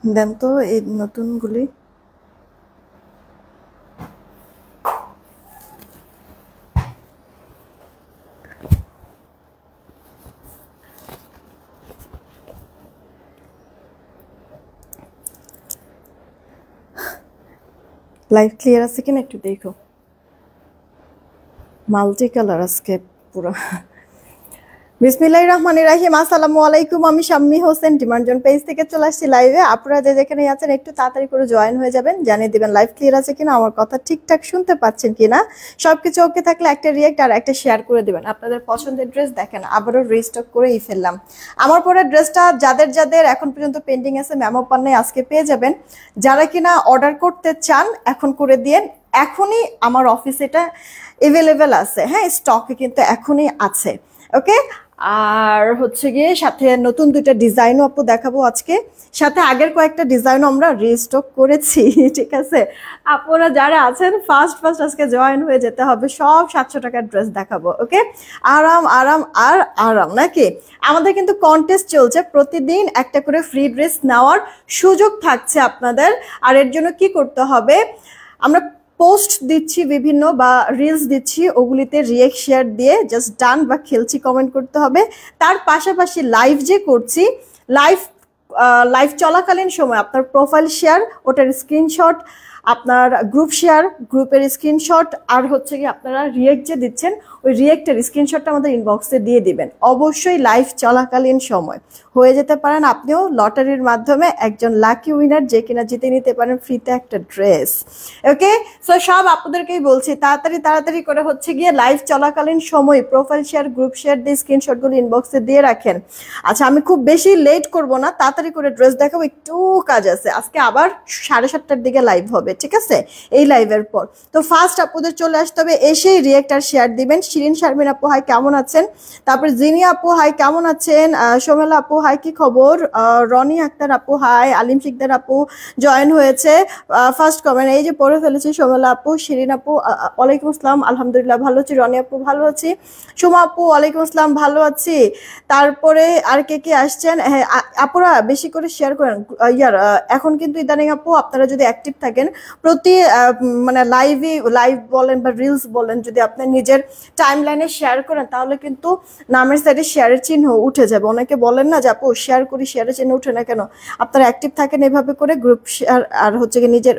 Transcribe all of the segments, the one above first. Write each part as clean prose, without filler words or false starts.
দেন তো এই নতুনগুলি। Live clear আছে কিনা একটু দেখো। মাল্টি কালার আজকে পুরো। বিসমিল্লাহির রহমানির রহিম। আসসালামু আলাইকুম, আমি শাম্মী হোসেন ডিমান্ডজন পেজ থেকে চলে আসছি লাইভে। আপনারা যে যেখানে আছেন একটু তাড়াতাড়ি করে জয়েন হয়ে যাবেন, জানিয়ে দিবেন লাইভ ক্লিয়ার আছে কিনা, আমার কথা ঠিকঠাক শুনতে পাচ্ছেন কিনা। সবকিছু ওকে থাকলে একটা রিয়েক্ট আর একটা শেয়ার করে দিবেন। আপনাদের পছন্দের ড্রেস দেখেন আবারও রিস্টক করেই ফেললাম। আমার পরে ড্রেসটা যাদের যাদের এখন পর্যন্ত পেন্ডিং আছে মেমো পান্নে আজকে পেয়ে যাবেন। যারা কিনা অর্ডার করতে চান এখন করে দিয়েন, এখনই আমার অফিসে এটা এভেলেবেল আছে। হ্যাঁ, স্টকে কিন্তু এখনই আছে। ওকে। আর হচ্ছে গিয়ে সাথে নতুন দুইটা ডিজাইনও আপু দেখাবো আজকে, সাথে আগের কয়েকটা ডিজাইনও আমরা রিস্টক করেছি। ঠিক আছে, আপনারা যারা আছেন ফার্স্ট ফার্স্ট আজকে জয়েন হয়ে যেতে হবে। সব 700 টাকার ড্রেস দেখাবো। ওকে, আরাম আরাম আর আরাম নাকি। আমাদের কিন্তু কন্টেস্ট চলছে, প্রতিদিন একটা করে ফ্রি ড্রেস নেওয়ার সুযোগ থাকছে আপনাদের। আর এর জন্য কি করতে হবে, আমরা পোস্ট দিচ্ছি বিভিন্ন বা রিলস দিচ্ছি, ওগুলিতে রিয়েক্ট শেয়ার দিয়ে জাস্ট ডান বা খেলছি কমেন্ট করতে হবে। তার পাশাপাশি লাইভ যে করছি, লাইভ লাইভ চলাকালীন সময় আপনার প্রোফাইল শেয়ার, ওটার স্ক্রিনশট, আপনার গ্রুপ শেয়ার, গ্রুপের স্ক্রিনশট, আর হচ্ছে কি আপনারা রিয়েক্ট যে দিচ্ছেন ওই রিয়েক্টের স্ক্রিনশটটা আমাদের ইনবক্সে দিয়ে দিবেন। অবশ্যই লাইভ চলাকালীন সময় হয়ে যেতে পারেন আপনিও লটারির মাধ্যমে একজন লাকি উইনার, যে কিনা জিতে নিতে পারেন ফ্রিতে একটা ড্রেস। ওকে, সো সব আপনাদেরকেই বলছি তাড়াতাড়ি তাড়াতাড়ি করে হচ্ছে গিয়ে লাইভ চলাকালীন সময় প্রোফাইল শেয়ার, গ্রুপ শেয়ার দিয়ে স্ক্রিনশটগুলো ইনবক্সে দিয়ে রাখেন। আচ্ছা, আমি খুব বেশি লেট করব না, তাড়াতাড়ি করে ড্রেস দেখাবো, একটু কাজ আছে। আজকে আবার 7:30টার দিকে লাইভ হবে, ঠিক আছে, এই লাইভের পর। তো ফার্স্ট আপুদের চলে আসতে হবে, এসেই রিয়েক্ট আর শেয়ার দিবেন। শিরিন শারমিন আপু হাই, কেমন আছেন? তারপর জিনি আপু হাই, কেমন আছেন? সোমেলা আপু হাই, কি খবর? রনি আক্তার আপু হাই, আলিম শিকদার আপু জয়েন হয়েছে। ফার্স্ট কমেন্ট এই যে পড়ে ফেলেছি। সোমেলা আপু, শিরিন আপু ওয়ালাইকুম আসসালাম, আলহামদুলিল্লাহ ভালো আছি। রনি আপু ভালো আছি। সুমা আপু ওয়ালাইকুম আসসালাম, ভালো আছি। তারপরে আর কে কে আসছেন? হ্যাঁ আপুরা বেশি করে শেয়ার করেন। এখন কিন্তু ইদানিং আপু আপনারা যদি অ্যাক্টিভ থাকেন প্রতি মানে লাইভ বলেন বা রিলস বলেন, যদি আপনি নিজের টাইম লাইনে শেয়ার করেন তাহলে কিন্তু নামের সাইডে শেয়ারের চিহ্ন উঠে যাবে। অনেকে বলেন না যে আপু শেয়ার করি শেয়ারের চিহ্ন উঠে না কেন। আপনারা অ্যাক্টিভ থাকেন এভাবে করে, গ্রুপ শেয়ার আর হচ্ছে কি নিজের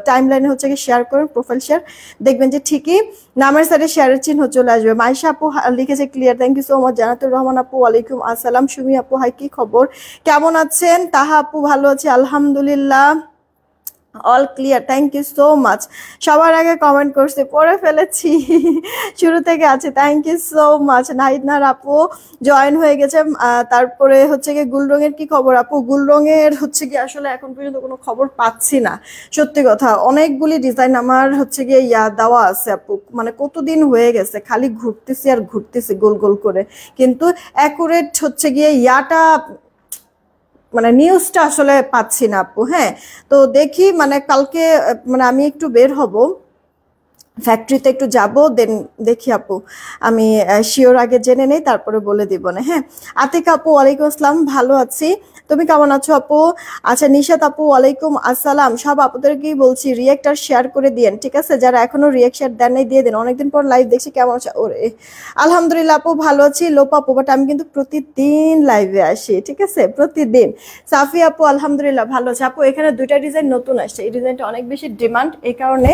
টাইম লাইনে হচ্ছে কি শেয়ার করেন, প্রোফাইল শেয়ার, দেখবেন যে ঠিকই নামের সাইডে শেয়ারের চিহ্ন চলে আসবে। মাইশা আপু লিখেছে clear, thank you so much. Jannatur Rahman আপু ওয়ালাইকুম আসসালাম। সুমি আপু হাই, কি খবর, কেমন আছেন? তাহা আপু ভালো আছি আলহামদুলিল্লাহ, all clear, thank you so much. সবার আগে কমেন্ট করছে, পড়ে ফেলেছি, শুরু থেকে আছে, থ্যাংক ইউ সো মাচ। নাহিদনার আপু জয়েন হয়ে গেছে। তারপরে হচ্ছে গিয়ে গুলরঙের কি খবর আপু? গুলরঙের হচ্ছে গিয়ে আসলে এখন পর্যন্ত কোনো খবর পাচ্ছি না, সত্যি কথা। অনেকগুলি ডিজাইন আমার হচ্ছে গিয়ে দেওয়া আছে আপু, মানে কতদিন হয়ে গেছে খালি ঘুরতেছি আর ঘুরতেছি গোল গোল করে, কিন্তু অ্যাকুরেট হচ্ছে গিয়ে মানে নিউজটা আসলে পাচ্ছি না আপু। হ্যাঁ, তো দেখি মানে কালকে মানে আমি একটু বের হব, ফ্যাক্টরিতে একটু যাব, দেন দেখি আপু। আমি শিওর আগে জেনে নেই, তারপরে বলে দিব না। হ্যাঁ, আতিক আপু ওয়ালাইকুম আসসালাম, ভালো আছি, তুমি কেমন আছো আপু? আচ্ছা, নিশাত আপু ওয়ালাইকুম আসসালাম। সব আপুদেরকেই বলছি রিয়েক্ট আর শেয়ার করে দিয়েন, ঠিক আছে? যারা এখনো রিয়েক্ট শেয়ার দেন নাই দিয়ে দেন। অনেকদিন পর লাইভ দেখছি, কেমন আছে? ওরে আলহামদুলিল্লাহ আপু ভালো আছি। লোপা আপু, বাট আমি কিন্তু প্রতিদিন লাইভে আসি, ঠিক আছে, প্রতিদিন। সাফি আপু আলহামদুলিল্লাহ ভালো আছে। আপু এখানে দুইটা ডিজাইন নতুন আসছে, এই ডিজাইনটা অনেক বেশি ডিমান্ড, এই কারণে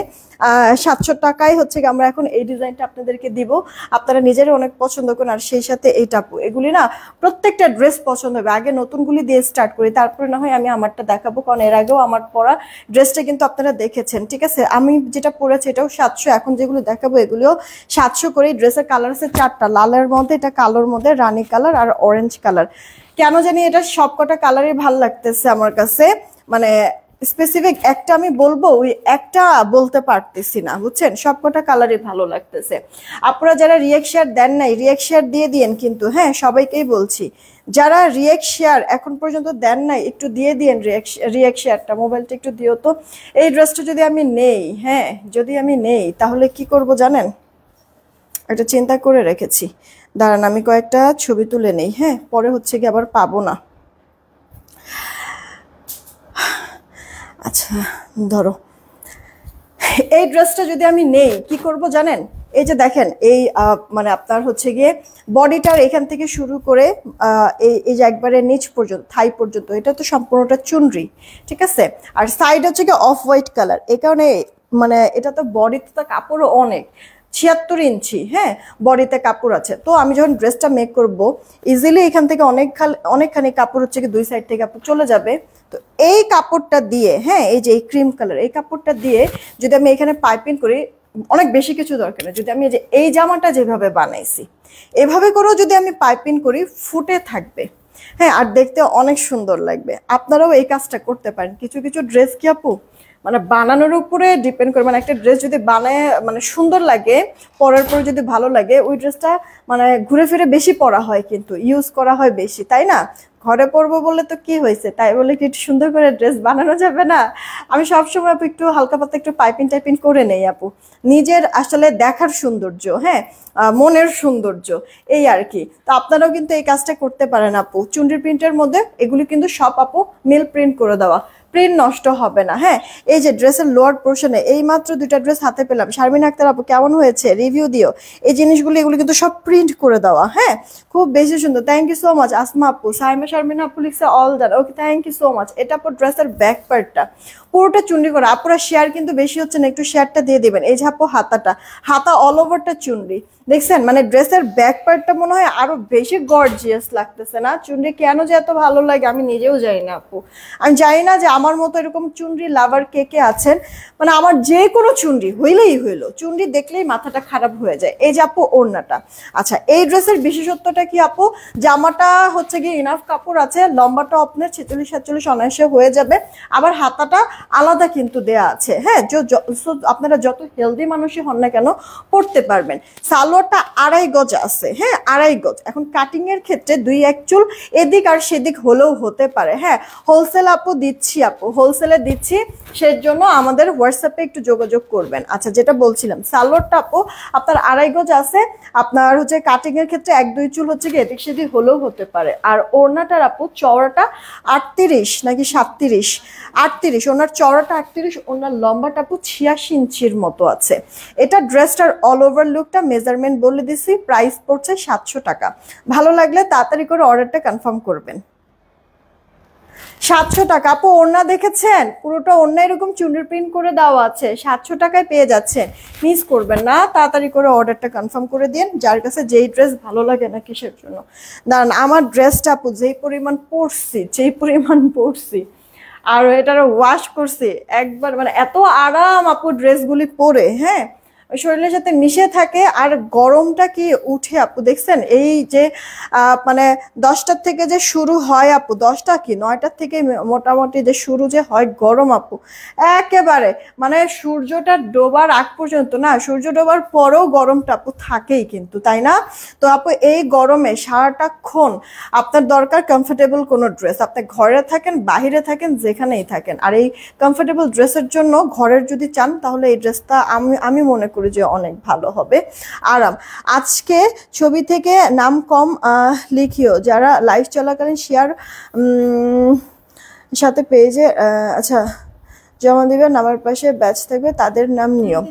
700 টাকায় হচ্ছে আমরা এখন এই ডিজাইনটা আপনাদেরকে দিব। আপনারা নিজেরা অনেক পছন্দ করেন, আর সেই সাথে এইটা আপু, এগুলি না প্রত্যেকটা ড্রেস পছন্দ হবে। আগে নতুনগুলি দিয়ে স্টার্ট করি, তারপরে না হয় আমি আমারটা দেখাবো, কারণ এর আগেও আমার পরা ড্রেসটা কিন্তু আপনারা দেখেছেন, ঠিক আছে? আমি যেটা পরেছি এটাও 700, এখন যেগুলো দেখাবো এগুলিও 700 করে। ড্রেসের কালার আছে 4টা, লালের মধ্যে, এটা কালোর মধ্যে, রানী কালার আর অরেঞ্জ কালার। কেন জানি এটা সবকটা কালারই ভাল লাগতেছে আমার কাছে, মানে স্পেসিফিক একটা আমি বলবো ওই একটা বলতে পারতেছি না, বুঝছেন? সবকটা কালারই ভালো লাগতেছে। আপনারা যারা রিয়েক্ট শেয়ার দেন নাই রিয়েক্ট শেয়ার দিয়ে দিয়েন কিন্তু, হ্যাঁ সবাইকেই বলছি, যারা রিয়েক্ট শেয়ার এখন পর্যন্ত দেন নাই একটু দিয়ে দিয়েন রিয়েক্ট শেয়ারটা। মোবাইলটা একটু দিও তো। এই ড্রেসটা যদি আমি নেই, হ্যাঁ যদি আমি নেই, তাহলে কি করব জানেন? একটা চিন্তা করে রেখেছি, দাঁড়ান আমি কয়েকটা ছবি তুলে নেই, হ্যাঁ পরে হচ্ছে কি আবার পাবো না। আচ্ছা ধরো, এই ড্রেসটা যদি আমি নেই কি করব জানেন? এই যে দেখেন, এই মানে আপনার হচ্ছে গিয়ে বডিটার এখান থেকে শুরু করে এই যে একবারে নিচ পর্যন্ত, থাই পর্যন্ত, এটা তো সম্পূর্ণটা চুনরি, ঠিক আছে? আর সাইড হচ্ছে গিয়ে অফ হোয়াইট কালার। এই কারণে মানে এটা তো বডিতে তো কাপড়ও অনেক, 76 ইঞ্চি, হ্যাঁ, বডিতে কাপড় আছে। তো আমি যখন ড্রেসটা মেক করব, ইজিলি এখান থেকে অনেকখানি কাপড় হচ্ছে কি দুই সাইড থেকে কাপড় চলে যাবে। তো এই কাপড়টা দিয়ে, হ্যাঁ, এই যে এই ক্রিম কালার এই কাপড়টা দিয়ে যদি আমি এখানে পাইপিং করি, অনেক বেশি কিছু দরকার নেই। যদি আমি এই জামাটা যেভাবে বানাইছি এভাবে করেও যদি আমি পাইপিং করি, ফুটে থাকবে, হ্যাঁ, আর দেখতে অনেক সুন্দর লাগবে। আপনারাও এই কাজটা করতে পারেন। কিছু কিছু ড্রেস কি আপু মানে বানানোর উপরে ডিপেন্ড করে, মানে একটা ড্রেস যদি বানায় মানে সুন্দর লাগে, পরার পরে যদি ভালো লাগে, ওই ড্রেসটা মানে ঘুরে ফিরে বেশি পরা হয়, কিন্তু ইউজ করা হয় বেশি, তাই না? ঘরে পরবো বলে তো কি হয়েছে, তাই বলে কি একটু সুন্দর করে ড্রেস বানানো যাবে না? আমি সবসময় আপু একটু হালকা পাতলা একটু পাইপিং টাইপিং করে নেই আপু, নিজের আসলে দেখার সৌন্দর্য, হ্যাঁ, মনের সৌন্দর্য, এই আর কি। তো আপনারাও কিন্তু এই কাজটা করতে পারেন আপু। চুন্ডির প্রিন্টের মধ্যে এগুলি কিন্তু সব আপু মিল প্রিন্ট করে দেওয়া, প্রিন্ট নষ্ট হবে না। হ্যাঁ, এই যে ড্রেসের লোয়ার পোর্শনে এই মাত্র দুইটা ড্রেস হাতে পেলাম। শারমিন আক্তার আপু কেমন হয়েছে রিভিউ দিও। এই জিনিসগুলো এগুলো কিন্তু সব প্রিন্ট করে দেওয়া, হ্যাঁ, খুব বেশি সুন্দর। Thank you so much Asma আপু। সাইমা শারমিন আপু লিখছে all that, okay, thank you so much. এটা আপু ড্রেসের ব্যাক পার্টটা পুরোটা চুন্ডি করা। আপুরা শেয়ার কিন্তু বেশি হচ্ছে না, একটু শেয়ারটা দিয়ে দিবেন। এই যে আপু হাতা অল ওভারটা চুন্ডি, দেখছেন? মানে ড্রেসের ব্যাক পার্টটা মনে হয় আরো বেশি গর্জিয়াস লাগতেছে না? চুন্ডি কেন যে এত ভালো লাগে আমি নিজেও জানি না আপু। আমি জানি না যে আমার মতো এরকম চুন্ডি লাভার কে কে আছেন। মানে আমার যে কোনো চুন্ডি হইলেই হইলো, চুন্ডি দেখলেই মাথাটা খারাপ হয়ে যায়। এই যে আপু ওড়নাটা, আচ্ছা এই ড্রেসের বিশেষত্বটা কি আপু? জামাটা হচ্ছে গিয়ে ইনাফ কাপড় আছে, লম্বাটা আপনার 46-47 অনায়াসে হয়ে যাবে। আবার হাতাটা আলাদা কিন্তু দেয়া আছে, হ্যাঁ, আপনারা যত হেলদি মানুষই হন না কেন পড়তে পারবেন। সালোয়ারটা 2.5 গজ আছে, হ্যাঁ, 2.5 গজ। এখন কাটিং এর ক্ষেত্রে 2-1 চুল এদিক আর সেদিক হলেও হতে পারে, হ্যাঁ। হোলসেল আপু দিচ্ছি, আপু হোলসেলে দিচ্ছি, সেই জন্য আমাদের হোয়াটসঅ্যাপে একটু যোগাযোগ করবেন। আচ্ছা যেটা বলছিলাম, সালোয়ারটা আপু আপনার 2.5 গজ আছে। আপনার হচ্ছে কাটিং এর ক্ষেত্রে 1-2 চুল হচ্ছে কি এদিক সেদিক হলেও হতে পারে। আর ওড়নাটার আপু চওড়াটা 38 নাকি 37, 38, ওনার চওড়াটা 38, ওনার লম্বাটা আপু 86 ইঞ্চির মতো আছে। এটা ড্রেসটার অল ওভার লুকটা মেজারমেন্ট বলে দিছি, প্রাইস পড়ছে 700 টাকা। ভালো লাগলে তাড়াতাড়ি করে অর্ডারটা কনফার্ম করবেন। 700 টাকা আপু। ওড়না দেখেছেন, পুরোটা ওড়না এরকম চুন্ডির প্রিন্ট করে দেওয়া আছে, 700 টাকায় পেয়ে যাচ্ছেন। মিস করবেন না, তাড়াতাড়ি করে অর্ডারটা কনফার্ম করে দিন, যার কাছে যেই ড্রেস ভালো লাগে না কিসের জন্য। দাঁড়ান, আমার ড্রেসটা আপু যেই পরিমাণ পরছি আর এটার ওয়াশ করছি একবার, মানে এত আরাম আপু ড্রেসগুলি পরে, হ্যাঁ, শরীরের সাথে মিশে থাকে। আর গরমটা কি উঠে আপু, দেখছেন? এই যে মানে 10টার থেকে যে শুরু হয় আপু, 10টা কি 9টার থেকে মোটামুটি যে শুরু যে হয় গরম আপু, একেবারে মানে সূর্যটা ডোবার আগ পর্যন্ত না, সূর্য ডোবার পরেও গরমটা আপু থাকেই কিন্তু, তাই না? তো আপু এই গরমে সারাটাক্ষণ আপনার দরকার কমফোর্টেবল কোনো ড্রেস। আপনি ঘরে থাকেন, বাহিরে থাকেন, যেখানেই থাকেন। আর এই কমফোর্টেবল ড্রেসের জন্য ঘরের যদি চান তাহলে এই ড্রেসটা আমি মনে করি যে অনেক ভালো হবে, আরাম। আজকে ছবি থেকে নাম কম লিখিও, যারা লাইভ চলাকালীন শেয়ার সাথে পেজে আচ্ছা জমা দিবেন, আমার পাশে ব্যাচ থাকবে তাদের নাম নিও।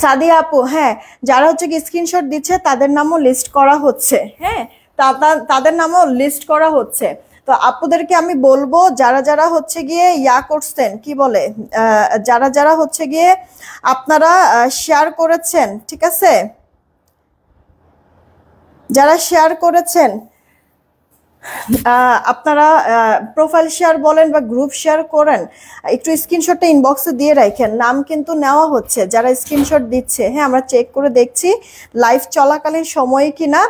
সাদিয়া আপু, হ্যাঁ, যারা হচ্ছে কি স্ক্রিনশট দিচ্ছে তাদের নামও লিস্ট করা হচ্ছে, হ্যাঁ, তাদের নামও লিস্ট করা হচ্ছে। তো আপুদেরকে আমি বলবো যারা যারা হচ্ছে গিয়ে ইয়া করছেন, কি বলে, যারা যারা হচ্ছে গিয়ে আপনারা শেয়ার করেছেন, ঠিক আছে, যারা শেয়ার করেছেন আপনারা প্রোফাইল শেয়ার বলেন বা গ্রুপ শেয়ার করেন, একটু স্ক্রিনশটটা ইনবক্সে দিয়ে রাখেন। নাম কিন্তু নেওয়া হচ্ছে যারা স্ক্রিনশট দিচ্ছে, হ্যাঁ, আমরা চেক করে দেখছি লাইভ চলাকালীন সময়ে কিনা,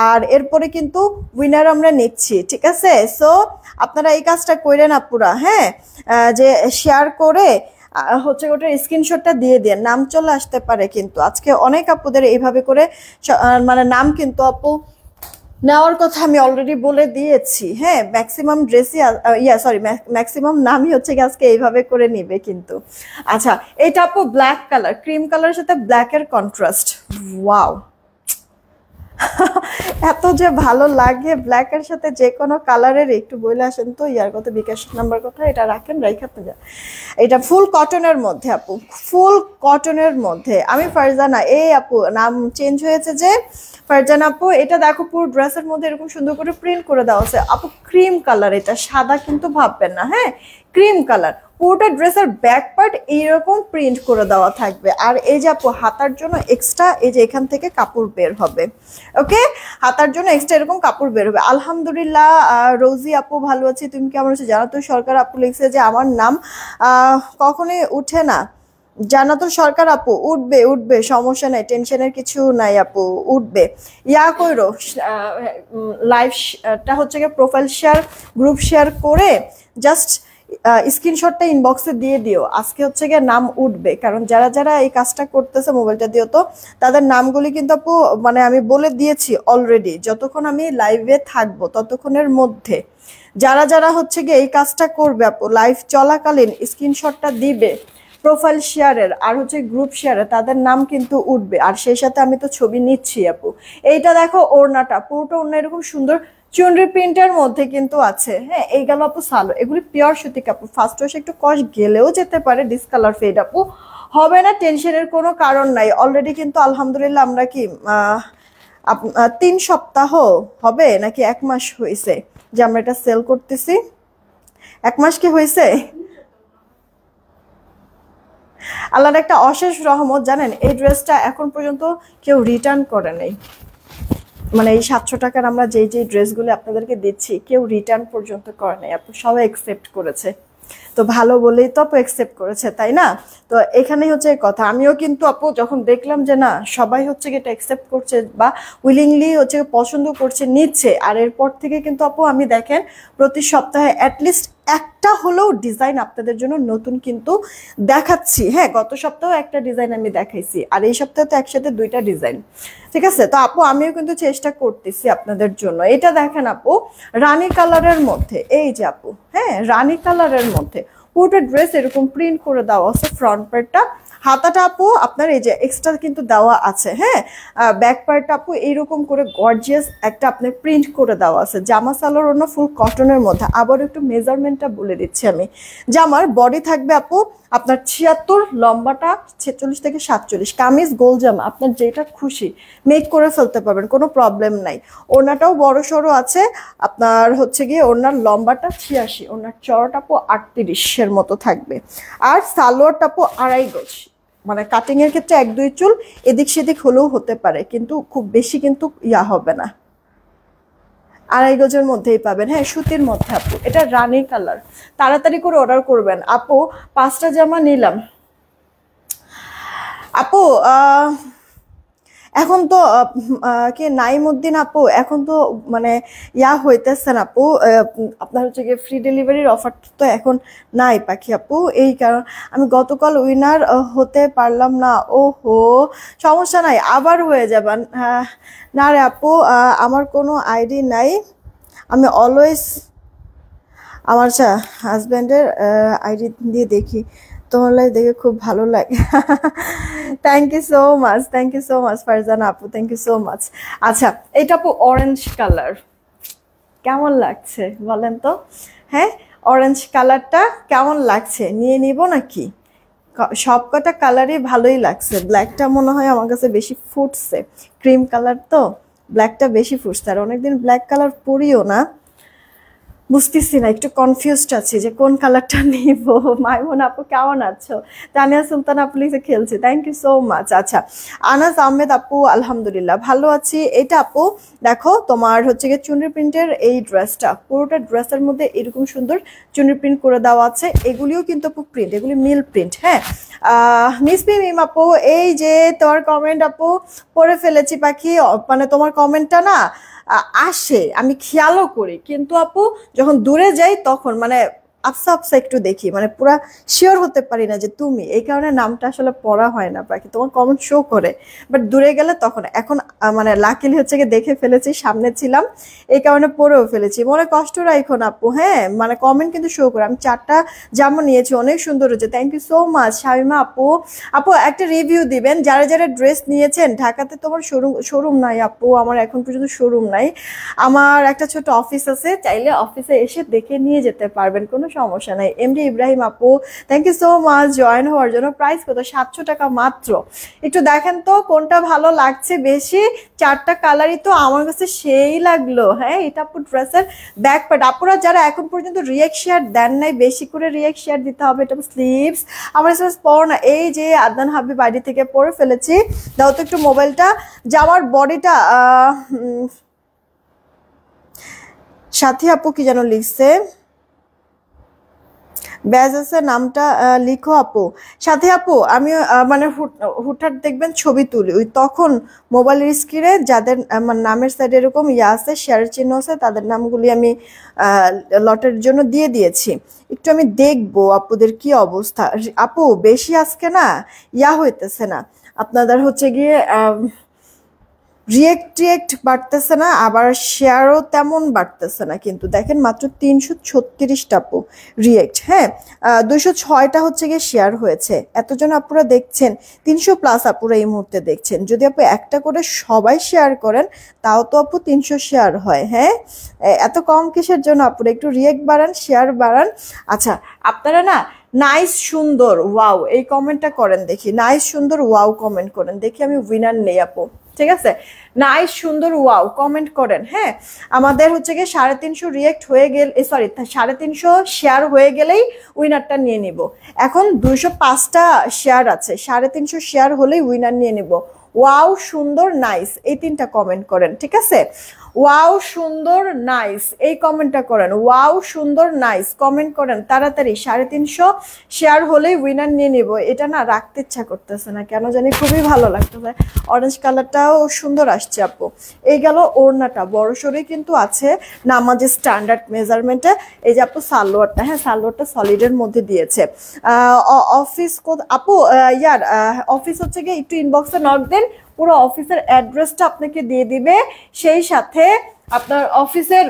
আর এরপরে কিন্তু উইনার আমরা নিচ্ছি, ঠিক আছে? সো আপনারা এই কাজটা করেন আপুরা, হ্যাঁ, যে শেয়ার করে হচ্ছে ওটার স্ক্রিনশটটা দিয়ে দিয়ে নাম চলে আসতে পারে। কিন্তু আজকে অনেক আপুদের এইভাবে করে মানে নাম কিন্তু আপু নেওয়ার কথা আমি অলরেডি বলে দিয়েছি, হ্যাঁ। ম্যাক্সিমাম ড্রেসই ম্যাক্সিমাম নামই হচ্ছে আজকে এইভাবে করে নিবে কিন্তু। আচ্ছা এটা আপু ব্ল্যাক কালার, ক্রিম কালারের সাথে ব্ল্যাক এর কন্ট্রাস্ট, ওয়াও। এত যে ভালো লাগে ব্ল্যাকের সাথে যে কোনো কালারের, একটু বলে আসেন তো ইয়ার কত, বিকাশ নাম্বার কথা, এটা রাখেন, রাইখাতে যা। এটা ফুল কটনের মধ্যে আপু, ফুল কটনের মধ্যে। আমি ফারজানা, এই আপু নাম চেঞ্জ হয়েছে যে ফারজানা আপু। এটা দেখো পুরো ড্রেসের মধ্যে এরকম সুন্দর করে প্রিন্ট করে দেওয়া আছে আপু, ক্রিম কালার, এটা সাদা কিন্তু ভাববেন না, হ্যাঁ ক্রিম কালার। পুরোটা ড্রেসের ব্যাক পার্ট এইরকম প্রিন্ট করে দেওয়া থাকবে। আর এই যে আপু হাতার জন্য এক্সট্রা এই যে এখান থেকে কাপড় বের হবে, ওকে, হাতার জন্য এক্সট্রা এরকম কাপড় বের হবে। আলহামদুলিল্লাহ রোজি আপু ভালো আছি, তুমি কেমন আছো? জানাতুল সরকার আপু লিখছে যে আমার নাম কখনোই উঠে না। জানাতুল সরকার আপু উঠবে উঠবে, সমস্যা নাই, টেনশনের কিছু নাই আপু, উঠবে। ইয়া কইরো লাইভটা হচ্ছে গিয়ে প্রোফাইল শেয়ার, গ্রুপ শেয়ার করে জাস্ট স্ক্রিনশটটা ইনবক্সে দিয়ে দিও। আজকে হচ্ছে গিয়ে নাম উঠবে, কারণ যারা যারা এই কাজটা করতেছে মোবাইলটা দিও তো, তাদের নামগুলি কিন্তু আপু মানে আমি বলে দিয়েছি অলরেডি। যতক্ষণ আমি লাইভে থাকবো ততক্ষণের মধ্যে যারা যারা হচ্ছে গিয়ে এই কাজটা করবে আপু, লাইভ চলাকালীন স্ক্রিনশটটা দিবে প্রোফাইল শেয়ারের আর হচ্ছে গ্রুপ শেয়ারের, তাদের নাম কিন্তু উঠবে। আর সেই সাথে আমি তো ছবি নিচ্ছি আপু। এইটা দেখো ওড়নাটা, পুরোটা ওড়না এরকম সুন্দর চুনরি প্রিন্টের মধ্যে কিন্তু আছে, হ্যাঁ। এই গেল আপু সালো, এগুলি পিওর সুতি কাপড়। ফার্স্ট ওয়াশে একটু কস্ট গেলেও যেতে পারে, ডিসকালার ফেড আপু হবে না, টেনশনের কোনো কারণ নাই। অলরেডি কিন্তু আলহামদুলিল্লাহ আমরা কি 3 সপ্তাহ হবে নাকি 1 মাস হয়েছে যে আমরা এটা সেল করতেছি? 1 মাস কি হয়েছে? আল্লাহর একটা অশেষ রহমত, জানেন এই ড্রেসটা এখন পর্যন্ত কেউ রিটার্ন করে নাই। মানে এই 700 টাকার আমরা যেই যেই ড্রেসগুলো আপনাদেরকে দিচ্ছি, কেউ রিটার্ন পর্যন্ত করে নাই আপু, সবাই অ্যাকসেপ্ট করেছে। তো ভালো বলেই তো আপু অ্যাকসেপ্ট করেছে, তাই না? তো এখানেই হচ্ছে কথা। আমিও কিন্তু আপু যখন দেখলাম যে না সবাই হচ্ছে এটা অ্যাকসেপ্ট করছে বা উইলিংলি হচ্ছে পছন্দ করছে, নিচ্ছে, আর এরপর থেকে কিন্তু আপু আমি দেখেন প্রতি সপ্তাহে অ্যাটলিস্ট একটা হলেও ডিজাইন আপনাদের জন্য নতুন কিন্তু দেখাচ্ছি। হ্যাঁ, গত সপ্তাহে একটা ডিজাইন আমি দেখাইছি, আর এই সপ্তাহে তো একসাথে 2টা ডিজাইন, ঠিক আছে? তো আপু আমিও কিন্তু চেষ্টা করতেছি আপনাদের জন্য। এটা দেখেন আপু রানী কালারের মধ্যে, এই যে আপু, হ্যাঁ রানী কালারের মধ্যে পুরোটা ড্রেস এরকম প্রিন্ট করে দেওয়া আছে। ফ্রন্ট পার্টটা, হাতাটা আপু আপনার এই যে এক্সট্রা কিন্তু দেওয়া আছে, হ্যাঁ। ব্যাক পার্টটা আপু এইরকম করে গর্জিয়াস একটা আপনার প্রিন্ট করে দেওয়া আছে। জামা সালোয়ার অন্য ফুল কটনের মধ্যে। আবার একটু মেজারমেন্টটা বলে দিচ্ছি আমি। জামার বডি থাকবে আপু আপনার 76, লম্বাটা 46 থেকে 47। কামিজ গোল জামা, আপনার যেটা খুশি মেক করে ফেলতে পারবেন, কোনো প্রবলেম নাই। ওড়নাটাও বড় সড়ো আছে আপনার, হচ্ছে গিয়ে ওড়নার লম্বাটা 86, ওড়নার চড়াটা আপু 38-এর মতো থাকবে। আর সালোয়ারটা আপু 2.5 গজ, মানে কাটিং এর ক্ষেত্রে 1-2 চুল এদিক সেদিক হলেও হতে পারে, কিন্তু খুব বেশি কিন্তু ইয়া হবে না। 2.5 গজের মধ্যেই পাবেন, হ্যাঁ সুতির মধ্যে আপু। এটা রানী কালার, তাড়াতাড়ি করে অর্ডার করবেন আপু। 5টা জামা নিলাম আপু। এখন তো কে নাইমুদ্দিন আপু, এখন তো মানে ইয়া হইতেছেন আপু, আপনার হচ্ছে গিয়ে ফ্রি ডেলিভারির অফার তো এখন নাই পাখি আপু। এই কারণ আমি গতকাল উইনার হতে পারলাম না। ওহো, সমস্যা নাই, আবার হয়ে যাবেন। না রে আপু, আমার কোনো আইডি নাই, আমি অলওয়েজ আমার হাজব্যান্ডের আইডি দিয়ে দেখি, তোমার লাইফ দেখে খুব ভালো লাগে। Thank you so much, thank you so much Farzana আপু, থ্যাংক ইউ সো মাচ। আচ্ছা, এটা আপু অরেঞ্জ কালার, কেমন লাগছে বলেন তো? হ্যাঁ, অরেঞ্জ কালারটা কেমন লাগছে? নিয়ে নিব নাকি? সব কটা কালারই ভালোই লাগছে। ব্ল্যাকটা মনে হয় আমার কাছে বেশি ফুটছে, ক্রিম কালার তো ব্ল্যাকটা বেশি ফুটছে। আর অনেকদিন ব্ল্যাক কালার পরিও না, বুঝতেছি না, একটু কনফিউজড আছি যে কোন কালারটা নিব। মাইমুন আপু কেমন আছো? তানিয়া সুলতান আপু লিখে খেলছে, থ্যাংক ইউ সো মাচ। আচ্ছা, আনাস আহমেদ আপু আলহামদুলিল্লাহ ভালো আছি। এটা আপু দেখো তোমার হচ্ছে গিয়ে চুনরি প্রিন্টের এই ড্রেসটা, পুরোটা ড্রেসের মধ্যে এরকম সুন্দর চুনরি প্রিন্ট করে দেওয়া আছে। এগুলিও কিন্তু আপু প্রিন্ট, এগুলি মিল প্রিন্ট, হ্যাঁ। মিসপি মিম আপু, এই যে তোমার কমেন্ট আপু পড়ে ফেলেছি পাখি। মানে তোমার কমেন্টটা না আসে, আমি খেয়ালও করি, কিন্তু আপু যখন দূরে যাই তখন মানে আফসা আফসা একটু দেখি, মানে পুরা শিওর হতে পারি না যে তুমি, এই কারণে নামটা আসলে পড়া হয় না বাকি তোমার কমেন্ট শো করে, বাট দূরে গেলে তখন। এখন মানে লাকিলি হচ্ছে গিয়ে দেখে ফেলেছি, সামনে ছিলাম এই কারণে পড়েও ফেলেছি। মনে কষ্ট রাখো না আপু, হ্যাঁ মানে কমেন্ট কিন্তু শো করে। আমি 4টা জামা নিয়েছি, অনেক সুন্দর হচ্ছে, thank you so much Shamima আপু। আপু একটা রিভিউ দিবেন, যারা যারা ড্রেস নিয়েছেন। ঢাকাতে তোমার শোরুম নাই আপু, আমার এখন পর্যন্ত শোরুম নাই। আমার একটা ছোট অফিস আছে, চাইলে অফিসে এসে দেখে নিয়ে যেতে পারবেন, কোনো সমস্যা নাই। এমডি ইব্রাহিম আপু thank you so much join হওয়ার জন্য। প্রাইস কত? 700 টাকা মাত্র। একটু দেখেন তো কোনটা ভালো লাগছে বেশি। 4টা কালারই তো আমার কাছে সেই লাগলো। হ্যাঁ এটা আপু ড্রেসের ব্যাক পার্ট। আপুরা যারা এখন পর্যন্ত রিয়েক্ট শেয়ার দেন নাই, বেশি করে রিয়েক্ট শেয়ার দিতে হবে। এটা স্লিভস, আমার স্লিভস পর না, এই যে আদনান হাবিব বাড়ি থেকে পরে ফেলেছি। দাও তো একটু মোবাইলটা। জামার বডিটা সাথী আপু কি যেন লিখছে, ব্যাজ আছে নামটা লিখো আপু। সাথে আপু আমি মানে হুটহাট দেখবেন ছবি তুলি, ওই তখন মোবাইলের স্ক্রিনে যাদের আমার নামের সাইডে এরকম আছে, শেয়ারের চিহ্ন আছে, তাদের নামগুলি আমি লটের জন্য দিয়ে দিয়েছি। একটু আমি দেখবো আপুদের কি অবস্থা। আপু বেশি আজকে না হইতেছে না আপনাদের, হচ্ছে গিয়ে রিয়েক্ট বাড়তেছে না, আবার শেয়ারও তেমন বাড়তেছে না। কিন্তু দেখেন মাত্র 336টা আপু রিয়েক্ট, হ্যাঁ 206টা হচ্ছে গিয়ে শেয়ার হয়েছে। এতজন আপুরা দেখছেন, 300+ আপুরা এই মুহূর্তে দেখছেন। যদি আপু একটা করে সবাই শেয়ার করেন তাও তো আপু 300 শেয়ার হয়। হ্যাঁ এত কম কিসের জন্য আপুরা? একটু রিয়েক্ট বাড়ান, শেয়ার বাড়ান। আচ্ছা আপনারা না নাইস সুন্দর ওয়াও এই কমেন্টটা করেন দেখি, নাইস সুন্দর ওয়াও কমেন্ট করেন দেখি, আমি উইনার নেই আপু, ঠিক আছে? নাইস সুন্দর ওয়াও কমেন্ট করেন। হ্যাঁ আমাদের হচ্ছে গিয়ে 350 রিয়েক্ট হয়ে গেল, সরি 350 শেয়ার হয়ে গেলেই উইনারটা নিয়ে নিব। এখন 205টা শেয়ার আছে, 350 শেয়ার হলেই উইনার নিয়ে নিব। ওয়াও সুন্দর নাইস এই 3টা কমেন্ট করেন, ঠিক আছে? ওয়াও সুন্দর নাইস এই কমেন্টটা করেন, ওয়াও সুন্দর নাইস কমেন্ট করেন তাড়াতাড়ি। 350 শেয়ার হলেই উইনার নিয়ে নিব। এটা না রাখতে ইচ্ছা করতেছে না কেন জানি, খুবই ভালো লাগতেছে। অরেঞ্জ কালারটাও সুন্দর আসছে আপু। এই গেল ওড়নাটা, বড় সড়ই কিন্তু আছে নামাজের স্ট্যান্ডার্ড মেজারমেন্টে। এই যে আপু সালোয়ারটা, হ্যাঁ সালোয়ারটা সলিডের মধ্যে দিয়েছে। অফিস আপু ইয়ার অফিস হচ্ছে গিয়ে একটু ইনবক্সে নক দেন, পুরো অফিসের অ্যাড্রেসটা আপনাকে দিয়ে দিবে, সেই সাথে আপনার অফিসের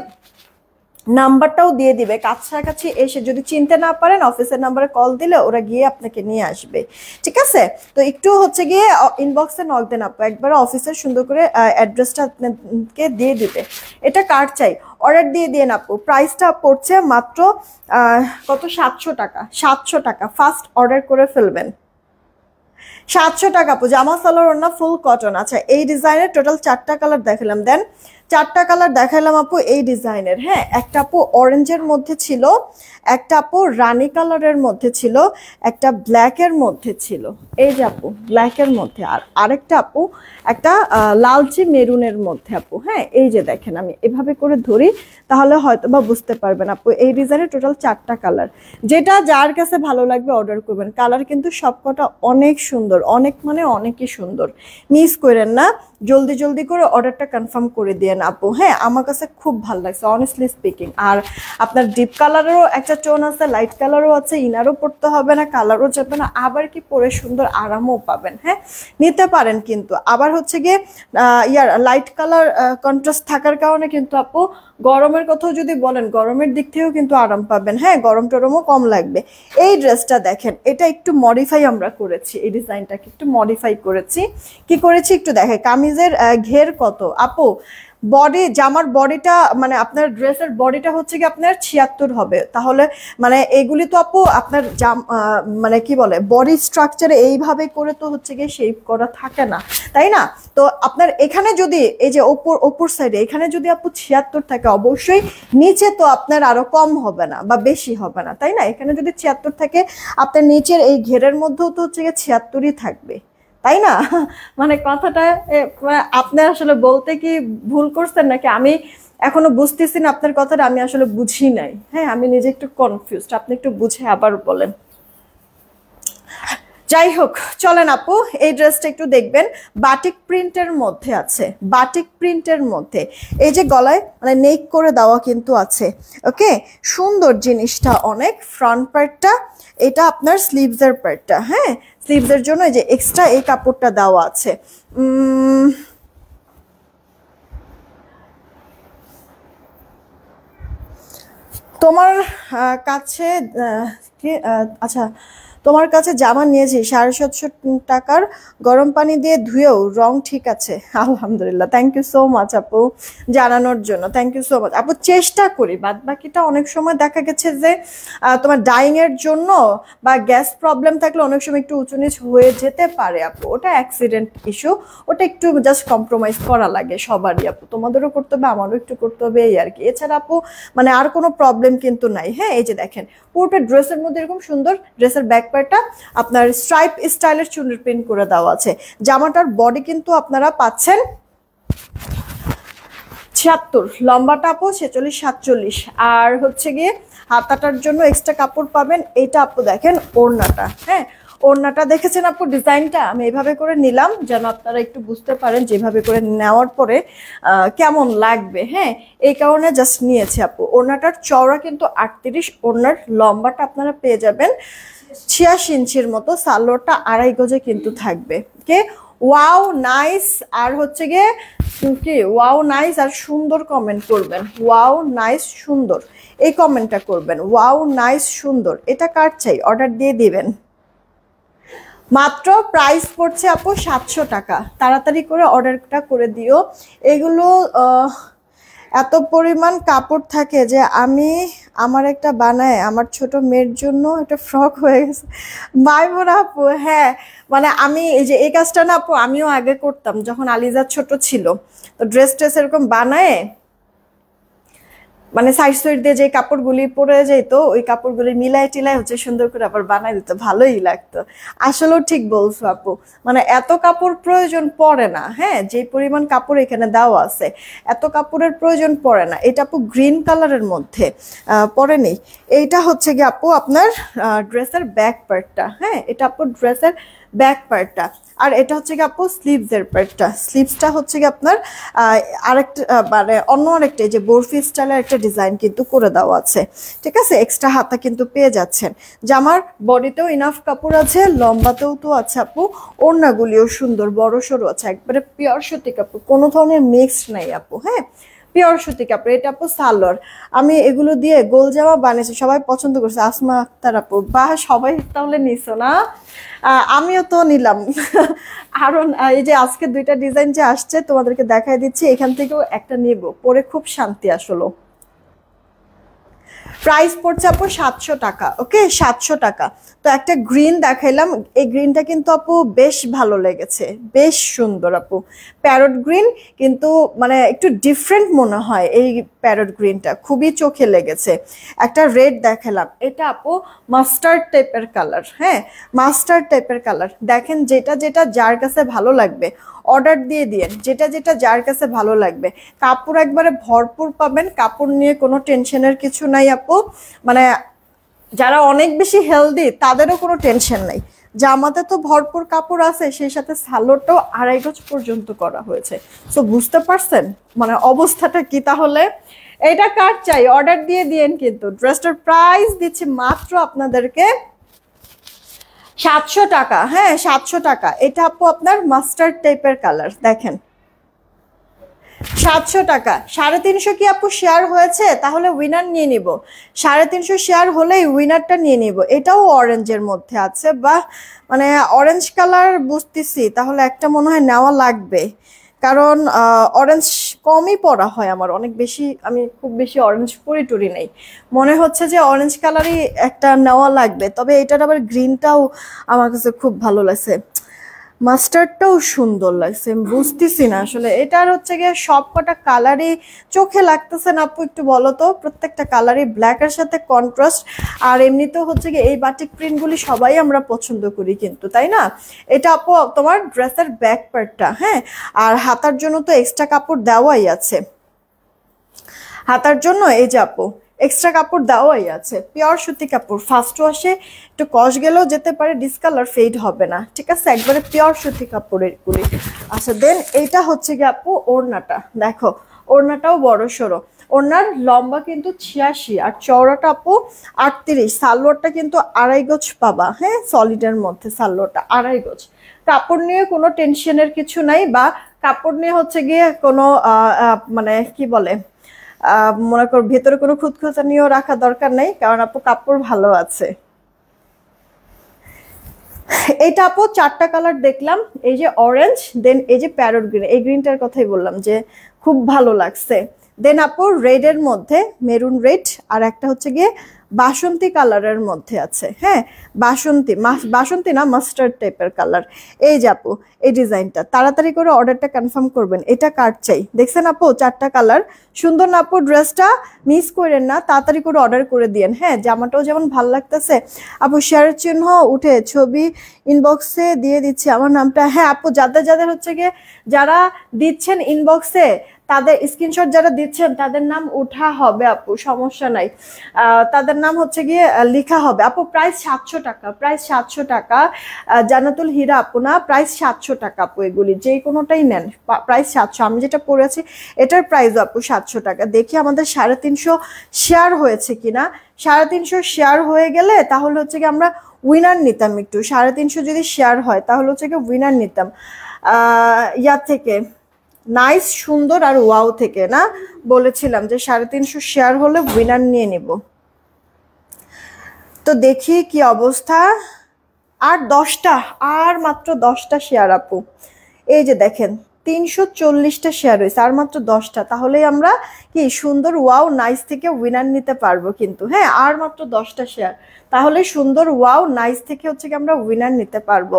নাম্বারটাও দিয়ে দিবে। কাছাকাছি এসে যদি চিনতে না পারেন অফিসের নাম্বারে কল দিলে ওরা গিয়ে আপনাকে নিয়ে আসবে, ঠিক আছে? তো একটু হচ্ছে গিয়ে ইনবক্সে নক দেন আপু, একবার অফিসের সুন্দর করে অ্যাড্রেসটা আপনাকে দিয়ে দিবে। এটা কার চাই অর্ডার দিয়ে দিয়ে আপু। প্রাইসটা পড়ছে মাত্র কত? 700 টাকা। 700 টাকা ফার্স্ট অর্ডার করে ফেলবেন। 700 টাকা আপু। জামা সালোয়ার ওড়না ফুল কটন। আচ্ছা এই ডিজাইনের টোটাল 4টা কালার দেখালাম, দেন 4টা কালার দেখালাম আপু এই ডিজাইনের। হ্যাঁ একটা আপু অরেঞ্জের মধ্যে ছিল, একটা আপু রানী কালারের মধ্যে ছিল, একটা ব্ল্যাকের মধ্যে ছিল, এই যে আপু ব্ল্যাকের মধ্যে, আর আরেকটা আপু একটা লালচে মেরুনের মধ্যে আপু। হ্যাঁ এই যে দেখেন আমি এভাবে করে ধরি তাহলে হয়তো বা বুঝতে পারবেন আপু। এই ডিজাইনের টোটাল 4টা কালার, যেটা যার কাছে ভালো লাগবে অর্ডার করবেন। কালার কিন্তু সবকটা অনেক সুন্দর, অনেক মানে অনেকই সুন্দর, মিস করেন না, জলদি জলদি করে অর্ডারটা কনফার্ম করে দিয়ে আপু। হ্যাঁ আমার কাছে খুব ভালো লাগছে অনেস্টলি স্পিকিং। আর আপনার ডিপ কালারেরও একটা টোন আছে, লাইট কালারও আছে, ইনারও পড়তে হবে না, কালারও যাবে না, আবার কি পরে সুন্দর আরামও পাবেন। হ্যাঁ নিতে পারেন কিন্তু। আবার হচ্ছে গিয়ে ইয়ার লাইট কালার কন্ট্রাস্ট থাকার কারণে কিন্তু আপু গরমের কথাও যদি বলেন গরমের দিক থেকেও কিন্তু আরাম পাবেন। হ্যাঁ গরম টরমও কম লাগবে। এই ড্রেসটা দেখেন, এটা একটু মডিফাই আমরা করেছি, এই ডিজাইনটাকে একটু মডিফাই করেছি। কি করেছি একটু দেখে, কামিজের ঘের কত আপু, বডি জামার বডিটা মানে আপনার ড্রেসের বডিটা হচ্ছে কি আপনার 76 হবে। তাহলে মানে এগুলি তো আপু আপনার মানে কি বলে বডি স্ট্রাকচারে এইভাবে করে তো হচ্ছে গিয়ে শেপ করা থাকে না, তাই না? তো আপনার এখানে যদি এই যে ওপর সাইডে এখানে যদি আপু 76 থাকে, অবশ্যই নিচে তো আপনার আরো কম হবে না বা বেশি হবে না, তাই না? এখানে যদি 76 থাকে আপনার নিচের এই ঘেরের মধ্যেও তো হচ্ছে গিয়ে 76ই থাকবে, তাই না? মানে কথাটা আপনি আসলে বলতে কি ভুল করছেন নাকি আমি এখনো বুঝতেছি না আপনার কথাটা, আমি আসলে বুঝি নাই। হ্যাঁ আমি নিজে একটু কনফিউজড, আপনি একটু বুঝে আবার বলেন। যাই হোক, চলেন আপু এই ড্রেসটা একটু দেখবেন। বাটিক প্রিন্টের মধ্যে আছে, বাটিক প্রিন্টের মধ্যে এই যে গলায় মানে নেক করে দেওয়া কিন্তু আছে। ওকে, সুন্দর জিনিসটা অনেক। ফ্রন্ট পার্টটা এটা আপনার স্লিভসের পার্টটা, হ্যাঁ স্লিভসের জন্য এই যে এক্সট্রা এই কাপড়টা দেওয়া আছে। তোমার কাছে আচ্ছা, তোমার কাছে জামা নিয়েছি 750 টাকার, গরম পানি দিয়ে ধুয়েও রং ঠিক আছে। আলহামদুলিল্লাহ, থ্যাংক ইউ সো মাচ আপু জানানোর জন্য, থ্যাংক ইউ সো মাচ আপু। চেষ্টা করি, বাদ বাকিটা অনেক সময় দেখা গেছে যে তোমার ডাইং এর জন্য বা গ্যাস প্রবলেম থাকলে অনেক সময় একটু উঁচু নিচ হয়ে যেতে পারে আপু, ওটা অ্যাক্সিডেন্ট ইস্যু, ওটা একটু জাস্ট কম্প্রোমাইজ করা লাগে সবারই আপু, তোমাদেরও করতে হবে আমারও একটু করতে হবে এই আর কি। এছাড়া আপু মানে আর কোনো প্রবলেম কিন্তু নাই। হ্যাঁ এই যে দেখেন পুরোটা ড্রেসের মধ্যে এরকম সুন্দর, ড্রেসের ব্যাক পার্টটা আপনার স্ট্রাইপ স্টাইলের চুনের প্রিন্ট করে দেওয়া আছে। জামাটার বডি কিন্তু আপনারা পাচ্ছেন 76, লম্বাটা আপু 46 47, আর হচ্ছে গিয়ে হাতাটার জন্য এক্সট্রা কাপড় পাবেন। এইটা আপু দেখেন ওড়নাটা, হ্যাঁ ওড়নাটা দেখেছেন আপু, ডিজাইনটা আমি এইভাবে করে নিলাম যেন আপনারা একটু বুঝতে পারেন যেভাবে করে নেওয়ার পরে কেমন লাগবে। হ্যাঁ এই কারণে জাস্ট নিয়েছি আপু। ওড়নাটার চওড়া কিন্তু 38, ওড়নার লম্বাটা আপনারা পেয়ে যাবেন 86 ইঞ্চির মতো, সালোয়ারটা 2.5 গজে কিন্তু থাকবে। ওকে, ওয়াও নাইস, আর হচ্ছে গিয়ে কি ওয়াও নাইস আর সুন্দর কমেন্ট করবেন, ওয়াও নাইস সুন্দর এই কমেন্টটা করবেন, ওয়াও নাইস সুন্দর। এটা কার চাই অর্ডার দিয়ে দিবেন। মাত্র প্রাইস পড়ছে আপু 700 টাকা, তাড়াতাড়ি করে অর্ডারটা করে দিও। এগুলো এত পরিমাণ কাপড় থাকে যে আমি আমার একটা বানায় আমার ছোট মেয়ের জন্য একটা ফ্রক হয়ে গেছে। মাই বোন আপু, হ্যাঁ মানে আমি এই যে এই কাজটা না আপু আমিও আগে করতাম যখন আলিজা ছোট ছিল, তো ড্রেস ট্রেস এরকম বানায় মানে সাইড সাইড দিয়ে যে কাপড়গুলি পরে যেত ওই কাপড়গুলি মিলাই টিলাই হচ্ছে সুন্দর করে আবার বানাই দিত, ভালোই লাগতো। আসলেও ঠিক বলছো আপু, মানে এত কাপড় প্রয়োজন পড়ে না। হ্যাঁ যে পরিমাণ কাপড় এখানে দেওয়া আছে এত কাপড়ের প্রয়োজন পড়ে না। এটা আপু গ্রিন কালারের মধ্যে পরেনি। এইটা হচ্ছে কি আপু আপনার ড্রেসের ব্যাক পার্টটা, হ্যাঁ এটা আপু ড্রেসের ব্যাক পার্টটা, আর এটা হচ্ছে কি আপু স্লিভসের পার্টটা। স্লিভসটা হচ্ছে কি আপনার আরেকটা মানে অন্য আরেকটা যে বরফি স্টাইলের একটা ডিজাইন কিন্তু করে দেওয়া আছে, ঠিক আছে। এক্সট্রা হাতা কিন্তু পেয়ে যাচ্ছেন। জামার বডিতেও ইনাফ কাপড় আছে, লম্বাতেও তো আছে আপু, ওড়নাগুলিও সুন্দর বড় সড়ো আছে, একবারে পিওর সুতি কাপড়, কোনো ধরনের মিক্সড নাই আপু। হ্যাঁ পিওর সুতি কাপড়। এটা আপু সালোয়ার, আমি এগুলো দিয়ে গোল জামা বানিয়েছি, সবাই পছন্দ করছে। আসমা আক্তার আপু, বা সবাই তাহলে নিছো না, আমিও তো নিলাম। আরো এই যে আজকে দুইটা ডিজাইন যে আসছে তোমাদেরকে দেখাই দিচ্ছি, এখান থেকেও একটা নিব, পরে খুব শান্তি আসলো। প্রাইস পড়ছে আপু 700 টাকা। ওকে 700 টাকা। তো একটা গ্রিন দেখাইলাম, এই গ্রিনটা কিন্তু আপু বেশ ভালো লেগেছে, বেশ সুন্দর আপু, প্যারট গ্রিন, কিন্তু মানে একটু ডিফারেন্ট মনে হয় এই প্যারট গ্রিনটা, খুবই চোখে লেগেছে। একটা রেড দেখালাম, এটা আপু মাস্টার্ড টাইপের কালার, হ্যাঁ মাস্টার্ড টাইপের কালার। দেখেন যেটা যেটা যার কাছে ভালো লাগবে অর্ডার দিয়ে দিয়েন, যেটা যেটা যার কাছে ভালো লাগবে। কাপড় একবারে ভরপুর পাবেন, কাপড় নিয়ে কোনো টেনশনের কিছু নাই আপু। মানে যারা অনেক বেশি হেলদি তাদেরও কোনো টেনশন নাই, জামাতে তো ভরপুর কাপড় আছে, সেই সাথে সালোয়ারটাও 2.5 গজ পর্যন্ত করা হয়েছে। সো বুঝতে পারছেন মানে অবস্থাটা কি। তাহলে এটা কার চাই অর্ডার দিয়ে দিয়েন। কিন্তু ড্রেসটার প্রাইস দিচ্ছি মাত্র আপনাদেরকে 700 টাকা। হ্যাঁ 700 টাকা। এটা আপু আপনার মাস্টার্ড টাইপের কালার, দেখেন 700 টাকা। 350 কি আপু শেয়ার হয়েছে? তাহলে উইনার নিয়ে নিব। 350 শেয়ার হলেই উইনারটা নিয়ে নিব। এটাও অরেঞ্জের মধ্যে আছে, বা মানে অরেঞ্জ কালার বুঝতেছি, তাহলে একটা মনে হয় নেওয়া লাগবে, কারণ অরেঞ্জ কমই পরা হয় আমার, অনেক বেশি আমি খুব বেশি অরেঞ্জ পরি টরি নেই, মনে হচ্ছে যে অরেঞ্জ কালারই একটা নেওয়া লাগবে। তবে এটার আবার গ্রিনটাও আমার কাছে খুব ভালো লাগছে, মাস্টার্ডটাও সুন্দর লাগছে, বুঝতেছি না আসলে এটার হচ্ছে গিয়ে সব কটা কালারই চোখে লাগতেছে না আপু, একটু বলো তো। প্রত্যেকটা কালারই ব্ল্যাকের সাথে কন্ট্রাস্ট, আর এমনিতেও হচ্ছে গিয়ে এই বাটিক প্রিন্টগুলি সবাই আমরা পছন্দ করি কিন্তু, তাই না। এটা আপু তোমার ড্রেসের ব্যাক পার্টটা, হ্যাঁ আর হাতার জন্য তো এক্সট্রা কাপড় দেওয়াই আছে। হাতার জন্য এই যে আপু এক্সট্রা কাপড় দেওয়াই আছে, পিওর সুতি কাপড়, ফার্স্ট ওয়াশে একটু কষ গেলেও যেতে পারে, ডিসকালার ফেড হবে না, ঠিক আছে, একবারে পিওর সুতি কাপড়ের গুলি। আচ্ছা দেন এইটা হচ্ছে কি আপু ওড়নাটা, দেখো ওড়নাটাও বড় সড়ো, ওড়নার লম্বা কিন্তু 86 আর চওড়াটা আপু 38, সালোয়ারটা কিন্তু 2.5 গজ পাবা, হ্যাঁ সলিডের মধ্যে সালোয়ারটা 2.5 গজ। কাপড় নিয়ে কোনো টেনশনের কিছু নাই, বা কাপড় নিয়ে হচ্ছে গিয়ে কোনো মানে কি বলে মনে কর ভেতরে কোনো খুঁতখুঁতানিও রাখা দরকার নেই, কারণ আপু কাপড় ভালো আছে। এইটা আপু 4টা কালার দেখলাম, এই যে অরেঞ্জ, দেন এই যে প্যারট গ্রিন, এই গ্রিনটার কথাই বললাম যে খুব ভালো লাগছে। দেন আপু রেড এর মধ্যে মেরুন রেড, আর একটা হচ্ছে গিয়ে বাসন্তী কালারের মধ্যে আছে, হ্যাঁ বাসন্তী না মাস্টার্ড টাইপের কালার। এই যে আপু এই ডিজাইনটা তাড়াতাড়ি করে অর্ডারটা কনফার্ম করবেন। এটা কার চাই দেখছেন আপু, 4টা কালার সুন্দর না আপু, ড্রেসটা মিস করেন না, তাড়াতাড়ি করে অর্ডার করে দিয়েন। হ্যাঁ জামাটাও যেমন ভালো লাগতেছে আপু, শেয়ারের চিহ্ন উঠে ছবি ইনবক্সে দিয়ে দিচ্ছি আমার নামটা। হ্যাঁ আপু যাদের যাদের হচ্ছে গিয়ে যারা দিচ্ছেন ইনবক্সে, তাদের স্ক্রিনশট যারা দিচ্ছেন তাদের নাম উঠা হবে আপু, সমস্যা নাই, তাদের নাম হচ্ছে গিয়ে লেখা হবে আপু। প্রাইস 700 টাকা, প্রাইস 700 টাকা, জান্নাতুল হীরা আপু না, প্রাইস 700 টাকা আপু, এগুলি যে কোনোটাই নেন প্রাইস 700। আমি যেটা পড়েছি এটার প্রাইস আপু 700 টাকা। দেখি আমাদের 350 শেয়ার হয়েছে কিনা, 350 শেয়ার হয়ে গেলে তাহলে হচ্ছে কি আমরা উইনার নিতাম, একটু 350 যদি শেয়ার হয় তাহলে হচ্ছে কি উইনার নিতাম ইয়ার থেকে, নাইস সুন্দর আর ওয়াও থেকে না, বলেছিলাম যে 350 শেয়ার হলে উইনার নিয়ে নিব। তো দেখি কি অবস্থা, আর 10টা, আর মাত্র 10টা শেয়ার আপু। এই যে দেখেন 340টা শেয়ার হয়েছে, আর মাত্র 10টা, তাহলেই আমরা কি সুন্দর ওয়াও নাইস থেকে উইনার নিতে পারবো কিন্তু। হ্যাঁ আর মাত্র 10টা শেয়ার, তাহলে সুন্দর ওয়াও নাইস থেকে হচ্ছে কি আমরা উইনার নিতে পারবো।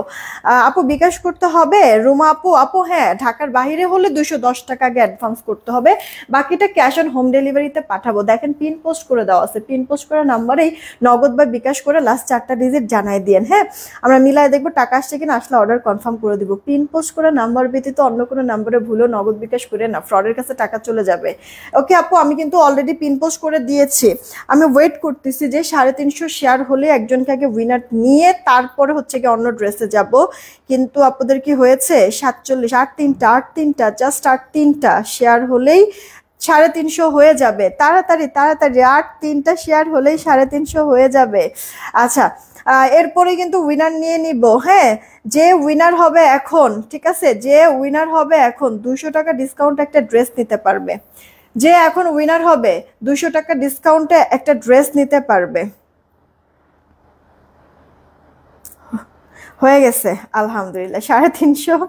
আপু বিকাশ করতে হবে রুমা আপু? আপু হ্যাঁ ঢাকার বাইরে হলে 210 টাকা আগে অ্যাডভান্স করতে হবে, বাকিটা ক্যাশ অন হোম ডেলিভারিতে পাঠাবো। দেখেন পিন পোস্ট করে দেওয়া আছে, পিন পোস্ট করা নাম্বারেই নগদ বা বিকাশ করে লাস্ট 4টা ডিজিট জানাই দিয়েন। হ্যাঁ আমরা মিলাই দেখবো টাকা আসছে কিনা, আসলে অর্ডার কনফার্ম করে দিব। পিন পোস্ট করা নাম্বার ব্যতীত অন্য কোনো নাম্বারে ভুলেও নগদ বিকাশ করে না, ফ্রডের কাছে টাকা চলে যাবে। ওকে আপু আমি কিন্তু অলরেডি পিন পোস্ট করে দিয়েছি, আমি ওয়েট করতেছি যে 350 শেয়ার হলে একজনকে আগে উইনার নিয়ে তারপরে হচ্ছে কি অন্য ড্রেসে যাব। কিন্তু আপনাদের কি হয়েছে 47, আর তিনটা জাস্ট আর 3টা শেয়ার হলেই 350 হয়ে যাবে। তাড়াতাড়ি তাড়াতাড়ি, আর 3টা শেয়ার হলেই 350 হয়ে যাবে। আচ্ছা এরপরে কিন্তু উইনার নিয়ে নিব। হ্যাঁ যে উইনার হবে এখন, ঠিক আছে, যে উইনার হবে এখন 200 টাকা ডিসকাউন্ট একটা ড্রেস নিতে পারবে, যে এখন উইনার হবে 200 টাকা ডিসকাউন্টে একটা ড্রেস নিতে পারবে। হয়ে গেছে আলহামদুলিল্লাহ, 350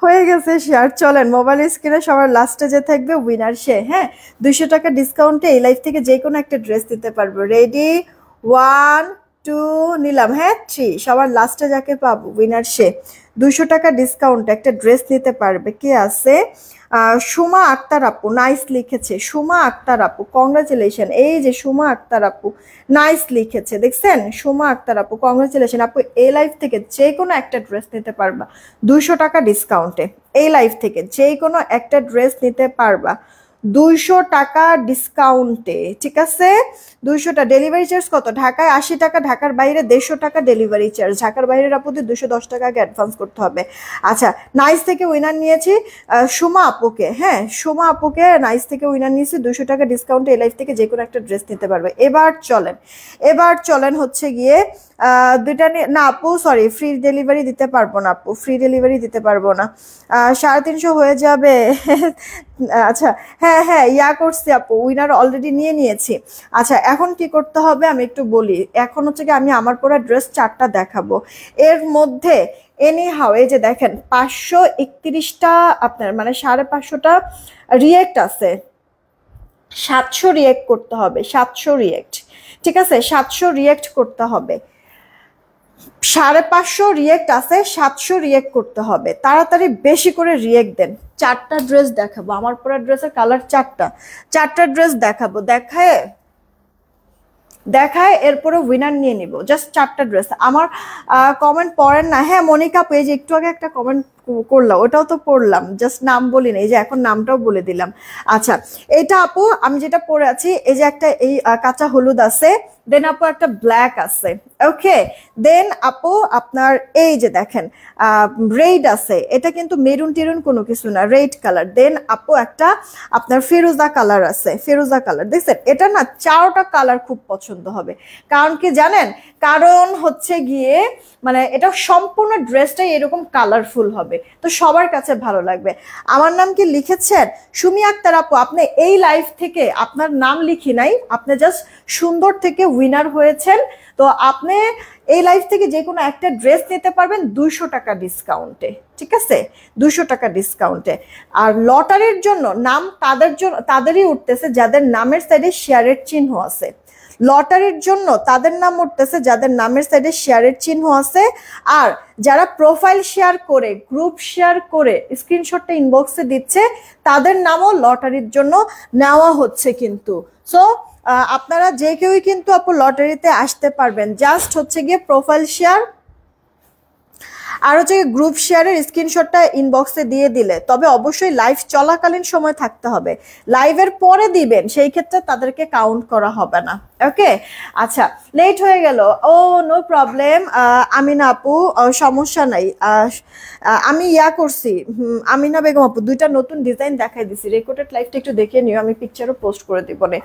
হয়ে গেছে শেয়ার। চলেন মোবাইল স্ক্রিনে সবার লাস্টে যে থাকবে উইনার সে। হ্যাঁ 200 টাকা ডিসকাউন্টে এই লাইফ থেকে যে কোনো একটা ড্রেস দিতে পারবো। রেডি 1 2 নিলাম, হ্যাঁ 3, সবার লাস্টে যাকে পাবো উইনার সে। 200 টাকা ডিসকাউন্ট একটা ড্রেস নিতে পারবে। কে আছে? সুমা আক্তার আপু নাইস লিখেছে, সুমা আক্তার আপু কংগ্রাচুলেশন। এই যে সুমা আক্তার আপু নাইস লিখেছে, দেখছেন সুমা আক্তার আপু কংগ্রাচুলেশন। আপু এই লাইফ থেকে যে কোনো একটা ড্রেস নিতে পারবা 200 টাকা ডিসকাউন্টে, এই লাইফ থেকে যে কোনো একটা ড্রেস নিতে পারবা 200 টাকা ডিসকাউন্টে, ঠিক আছে। 200টা ডেলিভারি চার্জ কত? ঢাকায় 80 টাকা, ঢাকার বাইরে 150 টাকা ডেলিভারি চার্জ। ঢাকার বাইরের আপুদের 210 টাকা আগে অ্যাডভান্স করতে হবে। আচ্ছা নাইস থেকে উইনার নিয়েছি সুমা আপুকে, হ্যাঁ সুমা আপুকে নাইস থেকে উইনার নিয়েছি 200 টাকা ডিসকাউন্টে এই লাইফ থেকে যে কোনো একটা ড্রেস নিতে পারবে। এবার চলেন হচ্ছে গিয়ে দুইটা না আপু সরি ফ্রি ডেলিভারি দিতে পারবো না আপু, ফ্রি ডেলিভারি দিতে পারবো না, 350 হয়ে যাবে। আচ্ছা হ্যাঁ হ্যাঁ ইয়া করছি আপু, উইনার অলরেডি নিয়ে নিয়েছি। আচ্ছা এখন কি করতে হবে আমি একটু বলি। এখন হচ্ছে কি আমি আমার পরা ড্রেস 4টা দেখাবো, এর মধ্যে এনি হাউ এই যে দেখেন 531টা আপনার মানে 550টা রিয়েক্ট আছে, 700 রিয়েক্ট করতে হবে, 700 রিয়েক্ট, ঠিক আছে 700 রিয়েক্ট করতে হবে। 550 রিয়েক্ট আছে, 700 রিয়েক্ট করতে হবে। তাড়াতাড়ি বেশি করে রিয়েক্ট দেন। 4টা ড্রেস দেখাবো, আমার পরা ড্রেসের কালার 4টা ড্রেস দেখাবো, দেখায় এরপরে উইনার নিয়ে নিব। জাস্ট 4টা ড্রেস। আমার কমেন্ট পড়েন না? হ্যাঁ মনিকা পেজ একটু আগে একটা কমেন্ট করলাম, ওটাও তো পড়লাম, জাস্ট নাম বলি না, এই যে এখন নামটাও বলে দিলাম। আচ্ছা, এটা আপু আমি যেটা পরে আছি, এই যে একটা এই কাঁচা হলুদ আছে, দেন আপু একটা ব্ল্যাক আছে, ওকে। দেন আপু আপনার এই যে দেখেন রেড আছে, এটা কিন্তু মেরুন টেরুন কোনো কিছু না, রেড কালার। দেন আপু একটা আপনার ফিরোজা কালার আছে, ফিরোজা কালার দেখছেন, এটা না চারটা কালার খুব পছন্দ হবে। কারণ কি জানেন, কারণ হচ্ছে গিয়ে মানে এটা সম্পূর্ণ ড্রেসটাই এরকম কালারফুল হবে, তো সবার কাছে ভালো লাগবে। আমার নাম কি লিখেছেন? সুমি আক্তার আপু, আপনি এই লাইফ থেকে আপনার নাম লিখি নাই, আপনি জাস্ট সুন্দর থেকে উইনার হয়েছেন। তো আপনি এই লাইফ থেকে যে কোনো একটা ড্রেস নিতে পারবেন 200 টাকা ডিসকাউন্টে, ঠিক আছে, 200 টাকা ডিসকাউন্টে। আর লটারির জন্য নাম তাদেরই উঠতেছে যাদের নামের সাইডে শেয়ারের চিহ্ন আছে। লটারির জন্য তাদের নাম উঠতেছে যাদের নামের সাইডে শেয়ারের চিহ্ন আছে। আর যারা প্রোফাইল শেয়ার করে, গ্রুপ শেয়ার করে স্ক্রিনশটটা ইনবক্সে দিচ্ছে, তাদের নামও লটারির জন্য নেওয়া হচ্ছে কিন্তু। সো আপনারা যে কেউই কিন্তু আপু লটারিতে আসতে পারবেন, জাস্ট হচ্ছে গিয়ে প্রোফাইল শেয়ার আর হচ্ছে গ্রুপ শেয়ারের স্ক্রিনশটটা ইনবক্সে দিয়ে দিলে, তবে অবশ্যই লাইভ চলাকালীন সময় থাকতে হবে, লাইভের পরে দিবেন, সেই ক্ষেত্রে তাদেরকে কাউন্ট করা হবে না, ওকে। আচ্ছা, লেট হয়ে গেল, ও নো প্রবলেম আমিনা আপু, সমস্যা নাই। আমি করছি, আমিনা বেগম আপু, দুইটা নতুন ডিজাইন দেখাই দিছি, রেকর্ডেড লাইভটা একটু দেখে নিও, আমি পিকচারও পোস্ট করে দিব না।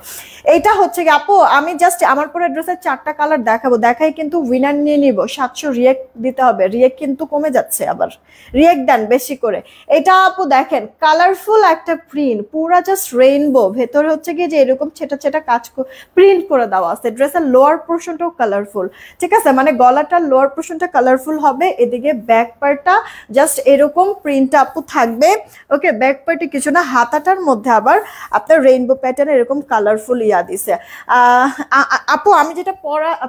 এইটা হচ্ছে কি আপু, আমি জাস্ট আমার পরে ড্রেসের 4টা কালার দেখাবো, দেখাই কিন্তু উইনার নিয়ে নিব। 700 রিয়েক্ট দিতে হবে, রিয়েক্ট কিন্তু কমে যাচ্ছে, আবার রিয়েক্ট দেন বেশি করে। এটা আপু দেখেন কালারফুল একটা প্রিন্ট, পুরা জাস্ট রেইনবো, ভেতরে হচ্ছে কি যে এরকম ছেটা ছেটা কাজ প্রিন্ট করে দেওয়া আছে। ড্রেসের লোয়ার পোর্শনটাও কালারফুল, ঠিক আছে, মানে গলাটার লোয়ার পোর্শনটা কালারফুল হবে, এদিকে ব্যাক পার্টটা জাস্ট এরকম প্রিন্টটা আপু থাকবে, ওকে। ব্যাক পার্টে কিছু না, হাতাটার মধ্যে আবার আপনার রেইনবো প্যাটার্নের এরকম কালারফুল দিছে। আপু আমি যেটা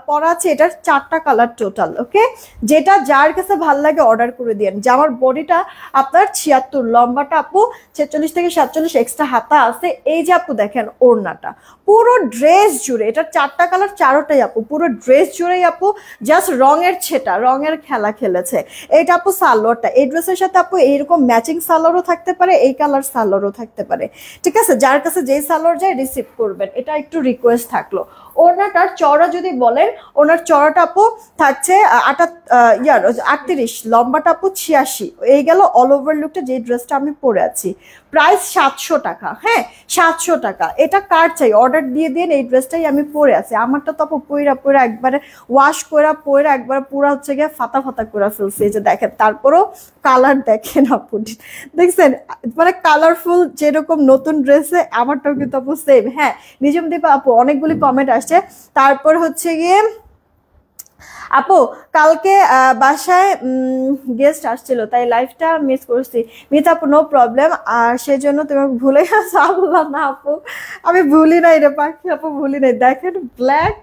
পরা আছে এটার 4টা কালার টোটাল, ওকে। যেটা যার কাছে ভাল লাগে অর্ডার করে দিয়েন। জামার বডিটা আপনার 76, লম্বাটা আপু 46 থেকে 47, এক্সট্রা হাতা আছে। এই যে আপু দেখেন ওড়নাটা পুরো ড্রেস জুড়ে, এটা 4টা কালার, চারোটাই আপু পুরো ড্রেস জুড়েই আপু জাস্ট রঙের ছেটা, রঙের খেলা খেলেছে। এটা আপু সালোয়ারটা, এই ড্রেসের সাথে আপু এইরকম ম্যাচিং সালোয়ারও থাকতে পারে, এই কালার সালোয়ারও থাকতে পারে, ঠিক আছে। যার কাছে যেই সালোয়ার যায় রিসিভ করবেন, এটা একটু রিকোয়েস্ট থাকলো। ওনাটার চড়া যদি বলেন, ওনার চড়াটা আপু থাকছে 38, লম্বাটা আপু 86। এই গেল অল ওভার লুকটা, যে ড্রেসটা আমি পরে আছি। প্রাইস 700 টাকা, হ্যাঁ 700 টাকা। এটা কার চাই অর্ডার দিয়ে দিন, এই ড্রেসটাই আমি পরে আছি। আমারটা তো আপু পইরা একবারে ওয়াশ পরে একবারে পুরো হচ্ছে গিয়ে ফাতা ফাতা করে ফেলছি, এই যে দেখেন। তারপরও কালার দেখেন আপু, দেখছেন মানে কালারফুল, যেরকম নতুন ড্রেসে আমারটাও কিন্তু আপু সেম। হ্যাঁ নিজম দীপা আপু, অনেকগুলি কমেন্ট আসছে। তারপর হচ্ছে গিয়ে আপু কালকে বাসায় গেস্ট আসছিল, তাই লাইফটা মিস করছি। মিথ আপু নো প্রবলেম, আর সেজন্য তুমি ভুলে গেছো। আল্লাহ না আপু, আমি ভুলি নাই রে পাখি আপু, ভুলি নাই। দেখেন ব্ল্যাক,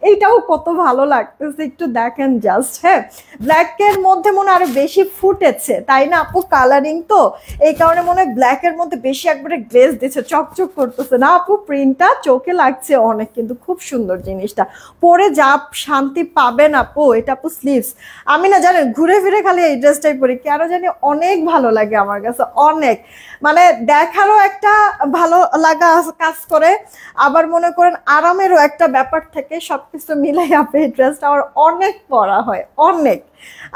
এইটাও কত ভালো লাগতেছে, একটু দেখেন জাস্ট। হ্যাঁ ব্ল্যাকের মধ্যে মনে আরো বেশি ফুটেছে, তাই না আপু? কালারিং তো, এই কারণে মনে হয় ব্ল্যাকের মধ্যে বেশি একবারে গ্লেজ দিচ্ছে, চকচক করতেছে না আপু? প্রিন্টটা চোখে লাগছে অনেক, কিন্তু খুব সুন্দর জিনিসটা, পরে যা শান্তি পাবেন আপু। এটা আপু স্লিভস, আমি না জানেন ঘুরে ফিরে খালি এই ড্রেসটাই পরি, কেন জানি অনেক ভালো লাগে আমার কাছে, অনেক মানে দেখারও একটা ভালো লাগা কাজ করে, আবার মনে করেন আরামেরও একটা ব্যাপার থেকে, সবকিছু মিলাই আপনি এই ড্রেসটা আমার অনেক পরা হয়, অনেক।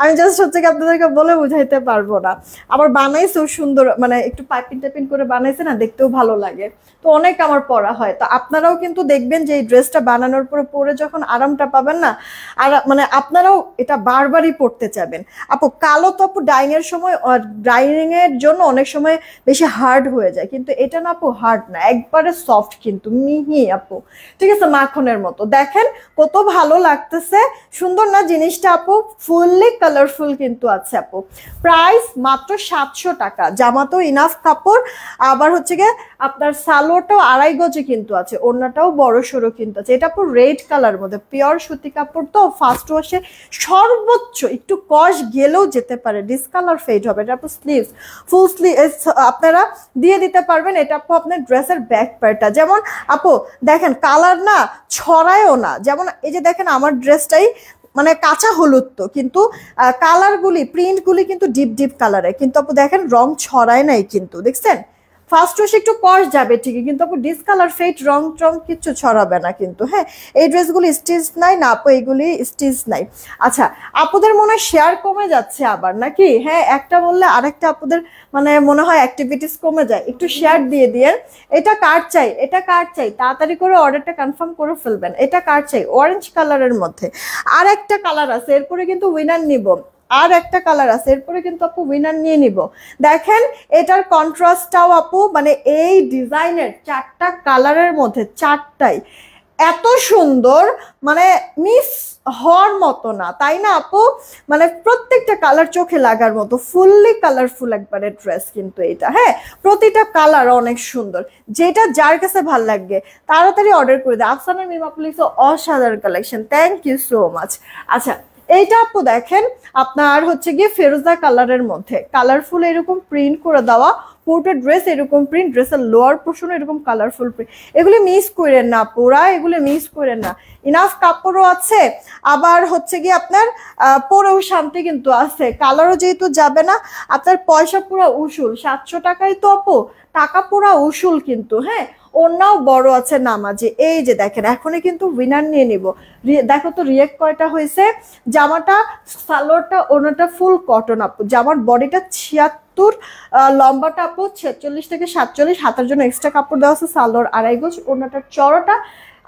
আমি জাস্ট হচ্ছে কি আপনাদেরকে বলে বুঝাইতে পারবো না। আবার বানাইছেও সুন্দর, মানে একটু পাইপিং টাইপিং করে বানাইছে না, দেখতেও ভালো লাগে, তো অনেক আমার পরা হয়। তো আপনারাও কিন্তু দেখবেন যে এই ড্রেসটা বানানোর পরে পরে যখন আরামটা পাবেন না, আর মানে আপনারাও এটা বারবারই পড়তে চাবেন। আপু কালো তো আপু ডাইং এর সময়, ডাইনিং এর জন্য অনেক সময় বেশি হার্ড হয়ে যায়, কিন্তু এটা না আপু হার্ড না, একবারে সফট, কিন্তু মিহি আপু, ঠিক আছে, মাখনের মতো। দেখেন কত ভালো লাগতেছে, সুন্দর না জিনিসটা আপু? ফুললি কালারফুল কিন্তু আছে আপু। প্রাইস মাত্র 700 টাকা। জামাতেও ইনাফ কাপড়, আবার হচ্ছে গিয়ে আপনার সালোয়ারটাও 2.5 গজে কিন্তু আছে, ওড়নাটাও বড় সড়ো কিন্তু আছে। এটা আপু রেড কালার মধ্যে, পিওর সুতি কাপড় তো, ফার্স্ট ওয়াশে সর্বোচ্চ একটু কস গেলেও যেতে পারে, ডিসকালার ফেড হবে। এটা আপু স্লিভস, ফুল স্লিভ আপনারা দিয়ে দিতে পারবেন। এটা আপু আপনার ড্রেসের ব্যাক পার্টটা, যেমন আপু দেখেন কালার না ছড়ায়ও না, যেমন এই যে দেখেন আমার ড্রেসটাই মানে কাঁচা হলুদ তো, কিন্তু কালারগুলি প্রিন্টগুলি কিন্তু ডিপ ডিপ কালারে, কিন্তু আপু দেখেন রং ছড়ায় নাই কিন্তু, দেখছেন ফার্স্ট ওয়াশ একটু কস যাবে ঠিকই, কিন্তু আপু ডিসকালার ফেড রং টং কিছু ছড়াবে না কিন্তু। হ্যাঁ, এই ড্রেসগুলি স্টিচ নাই না আপু, এইগুলি স্টিচ নাই। আচ্ছা, আপুদের মনে হয় শেয়ার কমে যাচ্ছে আবার নাকি? হ্যাঁ, একটা বললে আরেকটা আপুদের মানে মনে হয় অ্যাক্টিভিটিস কমে যায়, একটু শেয়ার দিয়ে দিয়ে। এটা কার চাই, এটা কার চাই, তাড়াতাড়ি করে অর্ডারটা কনফার্ম করে ফেলবেন। এটা কার চাই, অরেঞ্জ কালারের মধ্যে আর একটা কালার আছে, এরপরে কিন্তু উইনার নিব। আর একটা কালার আছে, এরপরে কিন্তু আপু উইনার নিয়ে নিব। দেখেন এটার কন্ট্রাস্টটাও আপু মানে এই ডিজাইনের চারটা কালারের মধ্যে চারটাই এত সুন্দর, মানে মিস হওয়ার মতো না, তাই না আপু? মানে প্রত্যেকটা কালার চোখে লাগার মতো, ফুললি কালারফুল একবারে ড্রেস কিন্তু এটা। হ্যাঁ, প্রতিটা কালার অনেক সুন্দর, যেটা যার কাছে ভাল লাগবে তাড়াতাড়ি অর্ডার করে দেয়। আফসানা মিম আপু লিখছো অসাধারণ collection, thank you so much. আচ্ছা, এইটা আপু দেখেন আপনার হচ্ছে গিয়ে ফেরোজা কালারের মধ্যে কালারফুল এরকম প্রিন্ট করে দেওয়া পুরোটা ড্রেস, এরকম প্রিন্ট, ড্রেসের লোয়ার পোর্শন এরকম কালারফুল প্রিন্ট। এগুলি মিস করেন না পুরা, এগুলি মিস করেন না, ইনাফ কাপড়ও আছে, আবার হচ্ছে গিয়ে আপনার পরেও শান্তি কিন্তু আছে, কালারও যেহেতু যাবে না, আপনার পয়সা পুরা উসুল। 700 টাকাই তো আপু, টাকা পুরা উসুল কিন্তু। হ্যাঁ, ওনাও বড় আছে নামাজি, এই যে দেখেন এখনই কিন্তু উইনার নিয়ে নিব। দেখো তো রিয়েক্ট কয়টা হয়েছে। জামাটা সালোয়ারটা ওনাটা ফুল কটন আপু, জামার বডিটা 76, লম্বাটা আপু 46 থেকে 47, হাতার জন্য এক্সট্রা কাপড় দেওয়া আছে, সালোয়ার 2.5 গজ, ওনাটার চড়াটা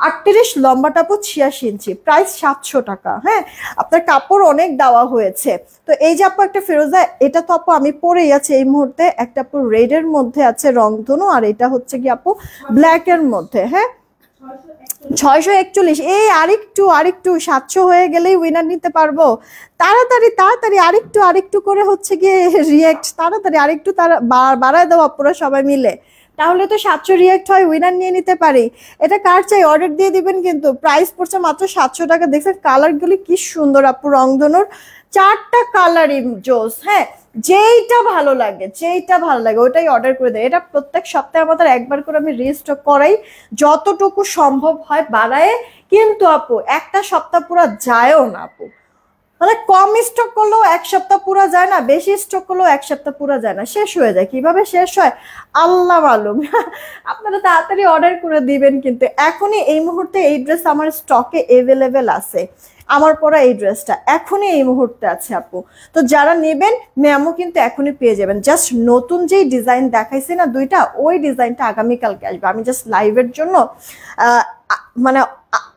38, লম্বাটা আপু 86 ইঞ্চি, প্রাইস 700 টাকা। হ্যাঁ, আপনার কাপড় অনেক দেওয়া হয়েছে। তো এই যে আপু একটা ফেরোজা, এটা তো আপু আমি পরেই আছে এই মুহূর্তে, একটা আপু রেড এর মধ্যে আছে রংধনু, আর এটা হচ্ছে কি আপু ব্ল্যাক এর মধ্যে। হ্যাঁ, 641, এই আরেকটু আরেকটু 700 হয়ে গেলেই উইনার নিতে পারবো। তাড়াতাড়ি তাড়াতাড়ি আরেকটু আরেকটু করে হচ্ছে গিয়ে রিয়েক্ট, তাড়াতাড়ি আরেকটু বাড়ায় দাও আপুরা সবাই মিলে, তাহলে তো 700 রিয়েক্ট হয়, উইনার নিয়ে নিতে পারি। এটা কার চাই অর্ডার দিয়ে দিবেন কিন্তু, প্রাইস পড়ছে মাত্র 700 টাকা। দেখছেন কালারগুলি কি সুন্দর আপু, রংধনুর চারটা কালারই জোস। হ্যাঁ, যেইটা ভালো লাগে যেইটা ভালো লাগে ওটাই অর্ডার করে দেয়। এটা প্রত্যেক সপ্তাহে আমাদের একবার করে আমি রিস্টক করাই, যতটুকু সম্ভব হয় বাড়ায়, কিন্তু আপু একটা সপ্তাহ পুরো যায়ও না আপু, মানে কম স্টক করলেও এক সপ্তাহ পুরো যায় না, বেশি স্টক করলেও এক সপ্তাহ পুরো যায় না, শেষ হয়ে যায়। কিভাবে শেষ হয় আল্লাহ মালুম। আপনারা তাড়াতাড়ি অর্ডার করে দিবেন কিন্তু, এখনই এই মুহূর্তে এই ড্রেস আমার স্টকে এভেলেবেল আছে, আমার পরা এই ড্রেসটা এখনই এই মুহূর্তে আছে আপু। তো যারা নেবেন ম্যামও কিন্তু এখনই পেয়ে যাবেন। জাস্ট নতুন যেই ডিজাইন দেখাইছি না দুইটা, ওই ডিজাইনটা আগামীকালকে আসবে। আমি জাস্ট লাইভের জন্য মানে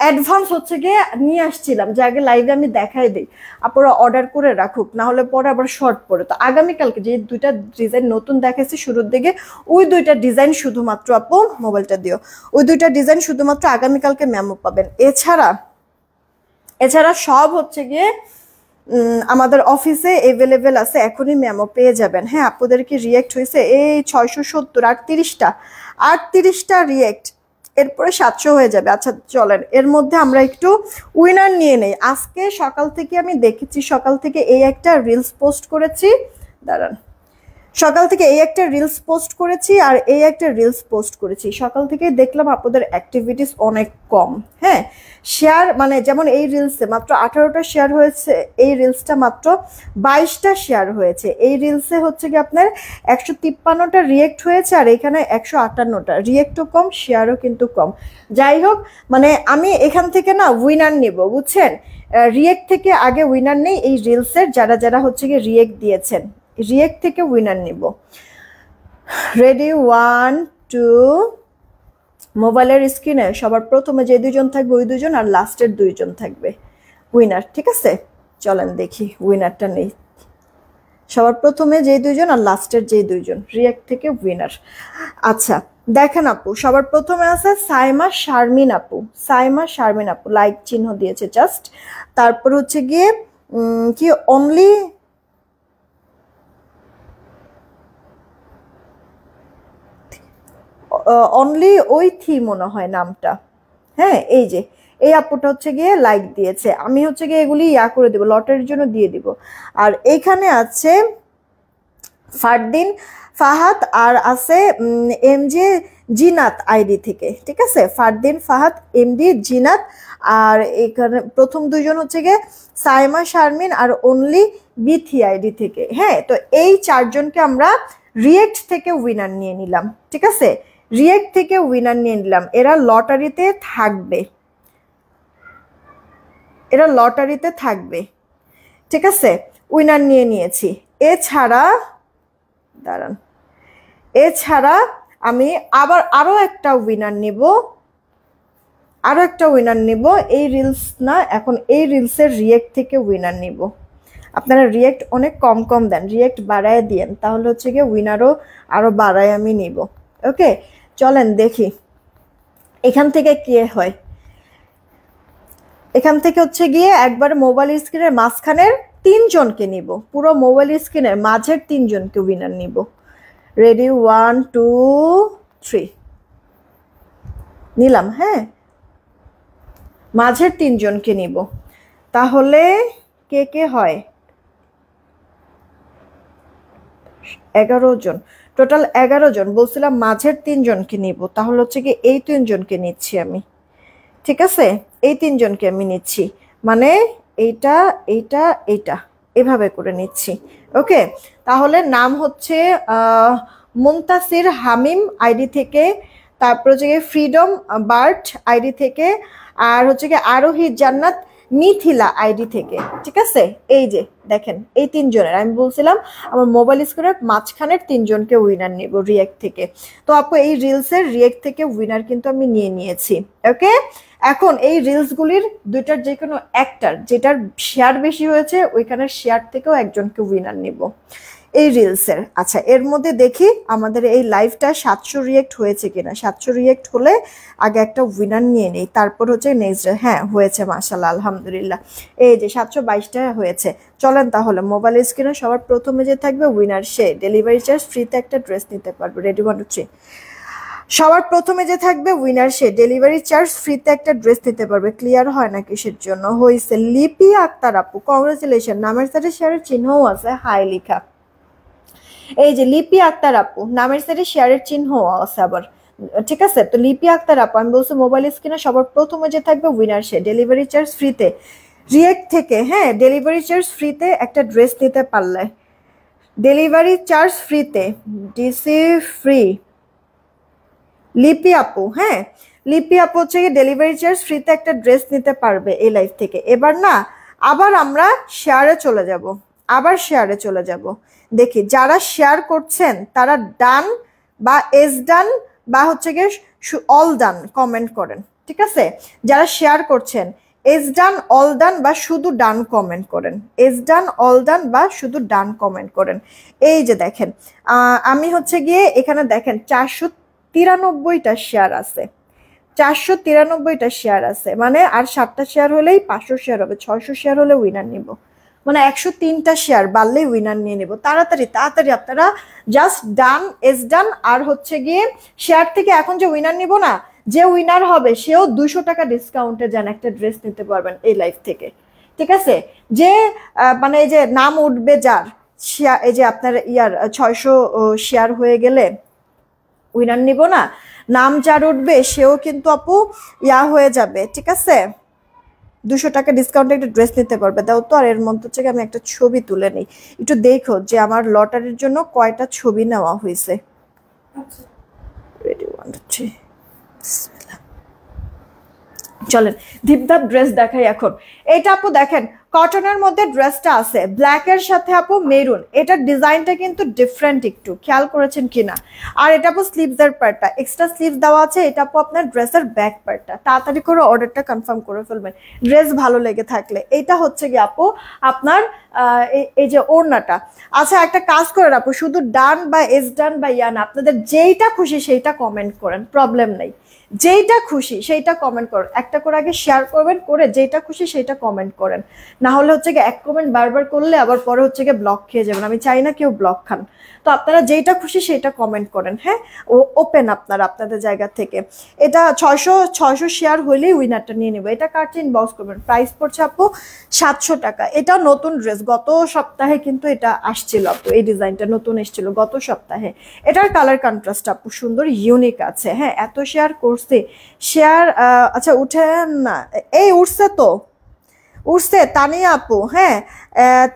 অ্যাডভান্স হচ্ছে গিয়ে নিয়ে আসছিলাম যে আগে লাইভে আমি দেখাই দিই, আপনারা অর্ডার করে রাখুক, না হলে পরে আবার শর্ট পড়ে। তো আগামীকালকে যে দুইটা ডিজাইন নতুন দেখাইছি শুরুর দিকে, ওই দুইটা ডিজাইন শুধুমাত্র আপু মোবাইলটা দিও, ওই দুইটা ডিজাইন শুধুমাত্র আগামীকালকে ম্যামও পাবেন। এছাড়া সব হচ্ছে গিয়ে আমাদের অফিসে এভেলেবেল আছে, এখনই ম্যামও পেয়ে যাবেন। হ্যাঁ, আপনাদেরকে রিয়েক্ট হয়েছে এই 670, 38টা রিয়েক্ট, এরপরে 700 হয়ে যাবে। আচ্ছা চলেন, এর মধ্যে আমরা একটু উইনার নিয়ে নেই। আজকে সকাল থেকে আমি দেখেছি, সকাল থেকে এই একটা রিলস পোস্ট করেছি, দাঁড়ান, সকাল থেকে এই একটা রিলস পোস্ট করেছি আর এই একটা রিলস পোস্ট করেছি। সকাল থেকে দেখলাম আপনাদের অ্যাক্টিভিটিস অনেক কম। হ্যাঁ, শেয়ার মানে যেমন এই রিলসে মাত্র 18টা শেয়ার হয়েছে, এই রিলসটা মাত্র 22টা শেয়ার হয়েছে। এই রিলসে হচ্ছে কি আপনার 153টা রিয়েক্ট হয়েছে, আর এখানে 158টা, রিয়েক্টও কম শেয়ারও কিন্তু কম। যাই হোক, মানে আমি এখান থেকে না উইনার নিব, বুঝছেন? রিয়েক্ট থেকে আগে উইনার নেই, এই রিলসের যারা যারা হচ্ছে গিয়ে রিয়েক্ট দিয়েছেন, রিয়েক্ট থেকে উইনার নিব। রেডি, 1 2, মোবাইলের স্ক্রিনে সবার প্রথমে যে দুইজন থাকবে ওই দুইজন, আর লাস্টের দুইজন থাকবে উইনার। ঠিক আছে, চলেন দেখি উইনারটা নেই। সবার প্রথমে যে দুইজন আর লাস্টের যে দুইজন, রিয়েক্ট থেকে উইনার। আচ্ছা দেখেন আপু, সবার প্রথমে আছে সাইমা শারমিন আপু, সাইমা শারমিন আপু লাইক চিহ্ন দিয়েছে জাস্ট। তারপর হচ্ছে গিয়ে কি অনলি ওই থি মনে হয় নামটা। হ্যাঁ, এই যে এই আপুটা হচ্ছে গিয়ে লাইক দিয়েছে, আমি হচ্ছে গিয়ে এগুলি করে দিব, লটারির জন্য দিয়ে দিব। আর এইখানে আছে ফারদিন ফাহাদ আর আছে এমজে জিনাত আইডি থেকে, ঠিক আছে, ফারদিন ফাহাদ এমডি জিনাত। আর এখানে প্রথম দুইজন হচ্ছে গিয়ে সাইমা শারমিন আর অনলি বিথি আইডি থেকে। হ্যাঁ, তো এই চারজনকে আমরা রিয়েক্ট থেকে উইনার নিয়ে নিলাম, ঠিক আছে, রিয়েক্ট থেকে উইনার নিয়ে নিলাম। এরা লটারিতে থাকবে, এরা লটারিতে থাকবে, ঠিক আছে, উইনার নিয়ে নিয়েছি। এছাড়া দাঁড়ান, এছাড়া আমি আবার আরো একটা উইনার নিব, আরো একটা উইনার নিব। এই রিলস না, এখন এই রিলসের রিয়েক্ট থেকে উইনার নিব। আপনারা রিয়েক্ট অনেক কম কম দেন, রিয়েক্ট বাড়ায় দিয়েন, তাহলে হচ্ছে গিয়ে উইনারও আরো বাড়ায় আমি নিব। ওকে, চলেন দেখি এখান থেকে কি হয়। এখান থেকে হচ্ছে গিয়ে একবার মোবাইল স্ক্রিনের মাঝখানের তিনজনকে নিব, পুরো মোবাইল স্ক্রিনের মাঝের তিনজনকে উইনার নিব। রেডি, 1 2 3 নিলাম। হ্যাঁ, মাঝের তিনজনকে নিব। তাহলে কে কে হয়? 11 জন, টোটাল 11 জন। বলছিলাম মাঝের তিনজনকে নিব, তাহলে হচ্ছে কি এই তিনজনকে নিচ্ছি আমি, ঠিক আছে, এই তিনজনকে আমি নিচ্ছি, মানে এইটা এইটা এইটা এভাবে করে নিচ্ছি। ওকে, তাহলে নাম হচ্ছে মুনতাসির হামিম আইডি থেকে, তারপর হচ্ছে গিয়ে ফ্রিডম বার্ট আইডি থেকে, আর হচ্ছে গিয়ে আরোহী জান্নাত মিথিলা আইডি থেকে, ঠিক আছে। এই যে দেখেন এই তিনজনের আমি বলছিলাম আমার মোবাইল স্ক্রিনের মাঝখানের তিনজনকে উইনার নেব রিয়েক্ট থেকে। তো আপু এই রিলসের রিয়েক্ট থেকে উইনার কিন্তু আমি নিয়ে নিয়েছি। ওকে, এখন এই রিলসগুলির দুইটার যে কোনো একটার যেটার শেয়ার বেশি হয়েছে ওইখানের শেয়ার থেকেও একজনকে উইনার নিব এই রিলসের। আচ্ছা, এর মধ্যে দেখি আমাদের এই লাইভটা 700 রিয়েক্ট হয়েছে কিনা। 700 রিয়েক্ট হলে আগে একটা উইনার নিয়ে নেই, তারপর হচ্ছে নেক্সট। হ্যাঁ, হয়েছে, মাশাআল্লাহ, আলহামদুলিল্লাহ। এই যে 722টা হয়েছে। চলেন তাহলে মোবাইল স্ক্রিনে সবার প্রথমে যে থাকবে উইনার, সে ডেলিভারি চার্জ ফ্রিতে একটা ড্রেস নিতে পারবে। রেডি, 1 2 3। সবার প্রথমে যে থাকবে উইনার, সে ডেলিভারি চার্জ ফ্রিতে একটা ড্রেস নিতে পারবে। ক্লিয়ার হয় না কিসের জন্য হয়েছে? লিপি আক্তার আপু, কংগ্রেচুলেশন। নামের সাথে শেয়ারের চিহ্নও আছে, হাই লেখা। এই যে লিপি আক্তার আপু, নামের সাথে শেয়ারের চিহ্ন আছে আবার, ঠিক আছে। তো লিপি আক্তার আপু, আমি বলছি মোবাইল স্ক্রিনে সবার প্রথমে যে থাকবে উইনার, সে ডেলিভারি চার্জ ফ্রিতে রিয়েক্ট থেকে, হ্যাঁ, ডেলিভারি চার্জ ফ্রিতে একটা ড্রেস নিতে পারলে, ডেলিভারি চার্জ ফ্রিতে, ডিসি ফ্রি। লিপি আপু, হ্যাঁ, লিপি আপু হচ্ছে ডেলিভারি চার্জ ফ্রিতে একটা ড্রেস নিতে পারবে এই লাইফ থেকে। এবার না, আবার আমরা শেয়ারে চলে যাব, আবার শেয়ারে চলে যাব। দেখি যারা শেয়ার করছেন তারা ডান বা এস ডান বা হচ্ছে গিয়ে অল ডান কমেন্ট করেন, ঠিক আছে। যারা শেয়ার করছেন এস ডান, অল ডান বা শুধু ডান কমেন্ট করেন, এস ডান, অল ডান বা শুধু ডান কমেন্ট করেন। এই যে দেখেন আমি হচ্ছে গিয়ে এখানে দেখেন 493টা শেয়ার আছে, 493টা শেয়ার আছে, মানে আর 7টা শেয়ার হলেই 500 শেয়ার হবে, 600 শেয়ার হলে উইনার নিব, মানে 103টা শেয়ার বাড়লেই উইনার নিয়ে নেব। তাড়াতাড়ি তাড়াতাড়ি আপনারা জাস্ট ডান, এস ডান আর হচ্ছে গিয়ে শেয়ার থেকে এখন যে উইনার নিব না, যে উইনার হবে সেও 200 টাকা ডিসকাউন্টে যান একটা ড্রেস নিতে পারবেন এই লাইফ থেকে, ঠিক আছে। যে মানে এই যে নাম উঠবে যার শেয়ার, এই যে আপনার 600 শেয়ার হয়ে গেলে উইনার নিব না, নাম যার উঠবে সেও কিন্তু আপু হয়ে যাবে, ঠিক আছে। 200 টাকা ডিসকাউন্টে একটা ড্রেস নিতে পারবে। দাও তো। আর এর মধ্যে থেকে আমি একটা ছবি তুলে নিই, একটু দেখো যে আমার লটারির জন্য কয়টা ছবি নেওয়া হয়েছে। রেডি, 1 2 3। চলেন দীপদাপ ড্রেস দেখাই এখন। এটা আপু দেখেন কটনের মধ্যে ড্রেসটা আছে, ব্ল্যাক এর সাথে আপু মেরুন, এটার ডিজাইনটা কিন্তু ডিফারেন্ট, একটু খেয়াল করেছেন কিনা। আর এটা আপু স্লিভস এর পার্টটা, এক্সট্রা স্লিভস দেওয়া আছে। এটা আপু আপনার ড্রেসের ব্যাক পার্টটা। তাড়াতাড়ি করে অর্ডারটা কনফার্ম করে ফেলবেন ড্রেস ভালো লেগে থাকলে। এটা হচ্ছে কি আপু আপনার এই যে ওড়নাটা। আচ্ছা, একটা কাজ করেন আপু, শুধু ডান বা এস ডান বা ইয়ান, আপনাদের যেইটা খুশি সেইটা কমেন্ট করেন, প্রবলেম নেই। যেইটা খুশি সেইটা কমেন্ট করেন, একটা করে আগে শেয়ার করবেন, করে যেটা খুশি সেইটা কমেন্ট করেন। না হলে হচ্ছে গিয়ে এক কমেন্ট বারবার করলে আবার পরে হচ্ছে গিয়ে ব্লক খেয়ে যাবেন, আমি চাই না কেউ ব্লক খান। তো আপনারা যেটা খুশি সেটা কমেন্ট করেন, হ্যাঁ, ও ওপেন আপনারা আপনাদের জায়গা থেকে। এটা 600 শেয়ার হইলেই উইনারটা নিয়ে নেবো। এটা কার্ডটা ইনবক্স করবেন। প্রাইস পড়ছে আপু 700 টাকা। এটা নতুন ড্রেস, গত সপ্তাহে কিন্তু এটা আসছিল আপু, এই ডিজাইনটা নতুন এসেছিল গত সপ্তাহে। এটার কালার কন্ট্রাস্ট আপু সুন্দর ইউনিক আছে। হ্যাঁ, এত শেয়ার করছি, শেয়ার আচ্ছা উঠে না, এই উঠছে তো, উঠছে তানিয়া আপু। হ্যাঁ,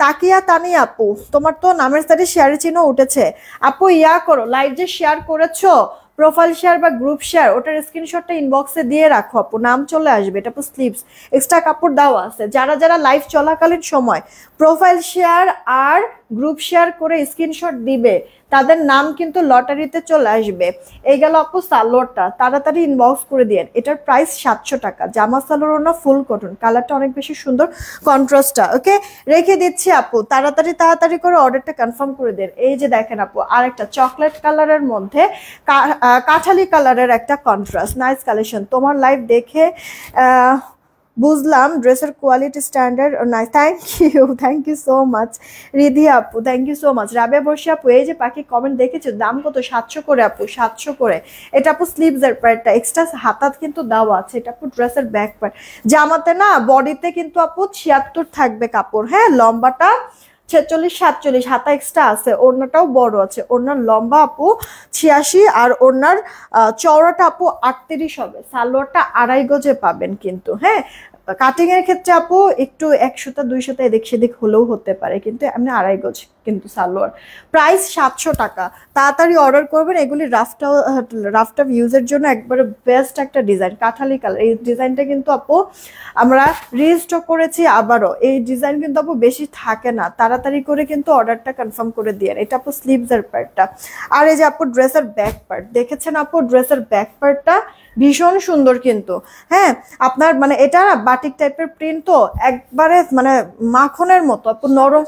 তাকিয়া তানিয়া আপু, তোমার তো নামের সাথে শেয়ারের চিহ্ন উঠেছে আপু। ইয়া করো, লাইভ যে শেয়ার করেছো প্রোফাইল শেয়ার বা গ্রুপ শেয়ার, ওটার স্ক্রিনশটটা ইনবক্সে দিয়ে রাখো আপু, নাম চলে আসবে। এটা আপু স্লিভস এক্সট্রা কাপড় দেওয়া আছে। যারা যারা লাইভ চলাকালীন সময় প্রোফাইল শেয়ার আর গ্রুপ শেয়ার করে স্ক্রিনশট দিবে তাদের নাম কিন্তু লটারিতে চলে আসবে। এই গেল আপু সালোয়ারটা, তাড়াতাড়ি ইনবক্স করে দিয়েন। এটার প্রাইস 700 টাকা। জামা সালোয়ার না ফুল কটন, কালারটা অনেক বেশি সুন্দর, কন্ট্রাস্টটা ওকে রেখে দিচ্ছি আপু। তাড়াতাড়ি করে অর্ডারটা কনফার্ম করে দেন। এই যে দেখেন আপু, আরেকটা চকলেট কালারের মধ্যে কাঠালি কালারের একটা কন্ট্রাস্ট, নাইস কালেকশন। তোমার লাইভ দেখে বুঝলাম ড্রেসের quality standard nice. Thank you so much Ridhi আপু, thank you so much. Rabeya Borshi আপু, এই যে পাখি কমেন্ট দেখেছো, দাম কত? 700 করে আপু, 700 করে। এটা আপু স্লিভসের পার্টটা, এক্সট্রা হাতাত কিন্তু দেওয়া আছে। এটা আপু ড্রেসের ব্যাক পার্ট। জামাতে না বডিতে কিন্তু আপু 76 থাকবে কাপড়, হ্যাঁ, লম্বাটা 46 47, হাতা এক্সট্রা আছে, ওড়নাটাও বড় আছে। ওড়নার লম্বা আপু 86 আর ওড়নার চওড়াটা আপু 38 হবে। সালোয়ারটা 2.5 গজে পাবেন কিন্তু, হ্যাঁ। কাটিং এর ক্ষেত্রে আপু একটু 100টা 200টা এদিক সেদিক হলেও হতে পারে, কিন্তু এমনি 2.5 গজ কিন্তু সালোয়ার। প্রাইস 700 টাকা। তাড়াতাড়ি অর্ডার করবেন। এগুলি রাফটা ইউজের জন্য একবারে বেস্ট একটা ডিজাইন, কাঠালি কালার। এই ডিজাইনটা কিন্তু আপু আমরা রিস্টক করেছি আবারও। এই ডিজাইন কিন্তু আপু বেশি থাকে না, তাড়াতাড়ি করে কিন্তু অর্ডারটা কনফার্ম করে দিয়ে। এটা আপু স্লিভসের পার্টটা। আর এই যে আপু ড্রেসের ব্যাক পার্ট দেখেছেন আপু, ড্রেসের ব্যাক পার্টটা ভীষণ সুন্দর কিন্তু, হ্যাঁ। আপনার মানে এটা বাটিক টাইপের প্রিন্ট, তো একবারে মানে মাখনের মতো আপু, নরম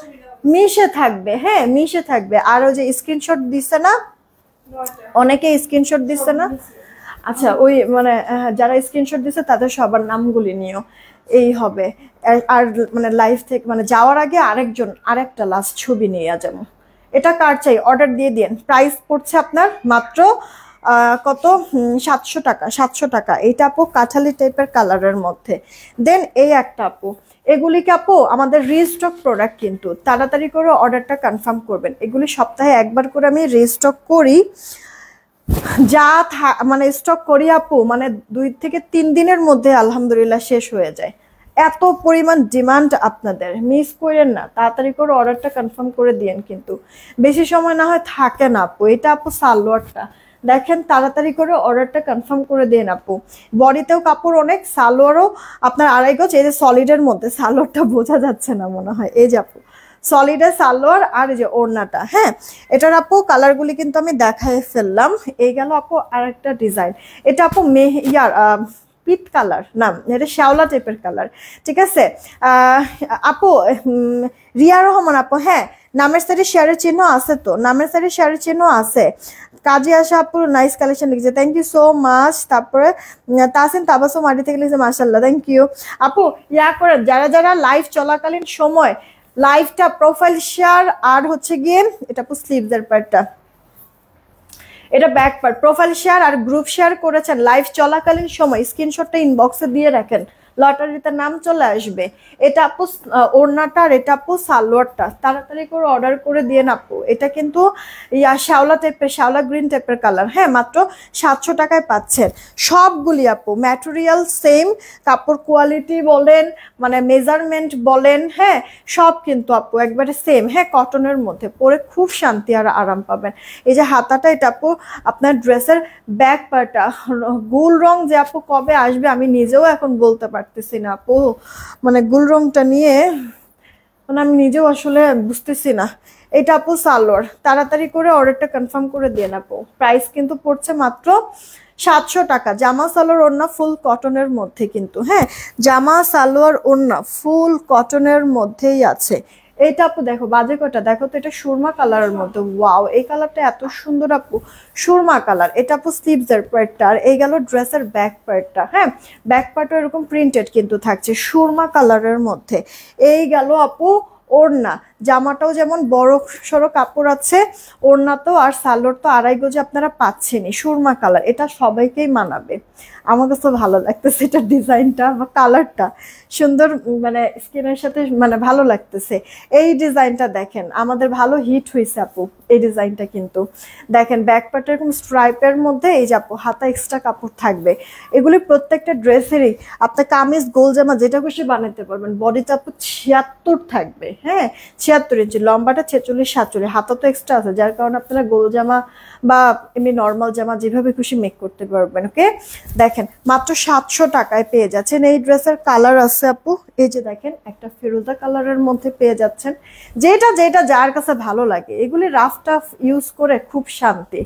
মিশে থাকবে, হ্যাঁ, মিশে থাকবে। আর ওই যে স্ক্রিনশট দিচ্ছে না, অনেকে স্ক্রিনশট দিচ্ছে না, আচ্ছা ওই মানে যারা স্ক্রিনশট দিচ্ছে তাদের সবার নামগুলি নিও, এই হবে। আর মানে লাইভ থেকে মানে যাওয়ার আগে আরেকটা লাস্ট ছবি নিয়ে যাবো। এটা কার চাই অর্ডার দিয়ে দিন। প্রাইস পড়ছে আপনার মাত্র কত? 700 টাকা। 700 টাকা। এইটা আপু কাঠালি টাইপের কালারের মধ্যে। দেন এই একটা আপু, এগুলিকে আপু আমাদের রিস্টক প্রোডাক্ট, কিন্তু তাড়াতাড়ি করে অর্ডারটা কনফার্ম করবেন। এগুলি সপ্তাহে একবার করে আমি রিস্টক করি, যা মানে স্টক করি আপু মানে 2 থেকে 3 দিনের মধ্যে আলহামদুলিল্লাহ শেষ হয়ে যায়। এত পরিমাণ ডিমান্ড আপনাদের, মিস করেন না, তাড়াতাড়ি করে অর্ডারটা কনফার্ম করে দিয়েন, কিন্তু বেশি সময় না হয় থাকে না আপু। এটা আপু সালোয়ারটা দেখেন, তাড়াতাড়ি করে অর্ডারটা কনফার্ম করে দেন আপু। বডিতেও কাপড় অনেক, সালোয়ারও আপনার 2.5 গজ। এই যে সলিডের মধ্যে, সালোয়ারটা বোঝা যাচ্ছে না মনে হয়, এই যে আপু সলিডের সালোয়ার আর এই যে ওড়নাটা, হ্যাঁ। এটার আপু কালারগুলি কিন্তু আমি দেখায় ফেললাম। এই গেল আপু আর একটা ডিজাইন। এটা আপু পিট কালার না, এটা শ্যাওলা টাইপের কালার, ঠিক আছে। আপু রিয়া রহমান আপু, হ্যাঁ, নামের সাথে শেয়ারের চিহ্ন আছে তো, নামের সাথে শেয়ারের চিহ্ন আছে। কাজে আসা আপু নাইস কালেকশন লিখছে, থ্যাংক ইউ সো মাচ। তারপরে তাসিন তাবাসুম মাটি থেকে লিখছে মাশাআল্লাহ, থ্যাংক ইউ আপু। ইয়া করে যারা যারা লাইভ চলাকালীন সময় লাইভটা প্রোফাইল শেয়ার আর হচ্ছে গিয়ে এটা আপু স্লিভসের পার্টটা, এটা ব্যাক পার্ট, প্রোফাইল শেয়ার আর গ্রুপ শেয়ার করেছেন লাইভ চলাকালীন সময় স্ক্রিনশটটা ইনবক্সে দিয়ে রাখেন, লটারিতে নাম চলে আসবে। এটা আপু ওড়নাটা আর এটা আপু সালোয়ারটা, তাড়াতাড়ি করে অর্ডার করে দিয়ে আপু। এটা কিন্তু শ্যাওলা টাইপের, শ্যাওলা গ্রিন টাইপের কালার, হ্যাঁ, মাত্র 700 টাকায় পাচ্ছেন সবগুলি আপু। ম্যাটেরিয়াল সেম, কাপড় কোয়ালিটি বলেন মানে মেজারমেন্ট বলেন, হ্যাঁ, সব কিন্তু আপু একবারে সেম, হ্যাঁ, কটনের মধ্যে পরে খুব শান্তি আর আরাম পাবেন। এই যে হাতাটা, এটা আপু আপনার ড্রেসের ব্যাক পার্টটা। গুল রং যে আপু কবে আসবে আমি নিজেও এখন বলতে পারতেছি না আপু, মানে গুল রংটা নিয়ে মানে আমি নিজেও আসলে বুঝতেছি না। এটা আপু সালোয়ার, তাড়াতাড়ি করে অর্ডারটা কনফার্ম করে দেন আপু। প্রাইস কিন্তু পড়ছে মাত্র 700 টাকা। জামা সালোয়ার ওড়না ফুল কটনের মধ্যে কিন্তু, হ্যাঁ, জামা সালোয়ার ওড়না ফুল কটনের মধ্যেই আছে। এইটা আপু দেখো বাজে কটা, দেখো তো এটা সুরমা কালারের মধ্যে, ওয়াও এই কালারটা এত সুন্দর আপু, সুরমা কালার। এটা আপু স্লিভসের পার্টটা, আর এই গেল ড্রেসের ব্যাক পার্টটা। হ্যাঁ, ব্যাক পার্টও এরকম প্রিন্টেড কিন্তু থাকছে সুরমা কালারের মধ্যে। এই গেল আপু ওড়না, জামাটাও যেমন বড় সড়ো কাপড় আছে, ওড়না তো আর সালোয়ার তো আড়াই গজে আপনারা পাচ্ছেনই, সুরমা কালার। এটা সবাইকেই মানাবে, আমার কাছে ভালো লাগতেছে এটা, ডিজাইনটা বা কালারটা সুন্দর, মানে স্কিনের সাথে মানে ভালো লাগতেছে। এই ডিজাইনটা দেখেন আমাদের ভালো হিট হয়েছে আপু, এই ডিজাইনটা কিন্তু দেখেন ব্যাক পার্ট এরকম স্ট্রাইপের মধ্যে, এই যে আপু হাতা এক্সট্রা কাপড় থাকবে। এগুলি প্রত্যেকটা ড্রেসেরই আপনার কামিজ গোল জামা যেটা খুশি বানাতে পারবেন। বডিটা আপু 76 থাকবে, হ্যাঁ 76 ইঞ্চি, লম্বাটা 46 47, হাতা তো এক্সট্রা আছে, যার কারণে আপনারা গোল জামা বা এমনি নর্মাল জামা যেভাবে খুশি মেক করতে পারবেন। ওকে, দেখেন মাত্র 700 টাকায় পেয়ে যাচ্ছেন। এই ড্রেসের কালার আছে আপু, এই যে দেখেন একটা ফিরোজা কালারের মধ্যে পেয়ে যাচ্ছেন, যেটা যেটা যার কাছে ভালো লাগে। এগুলি রাফ টাফ ইউজ করে খুব শান্তি।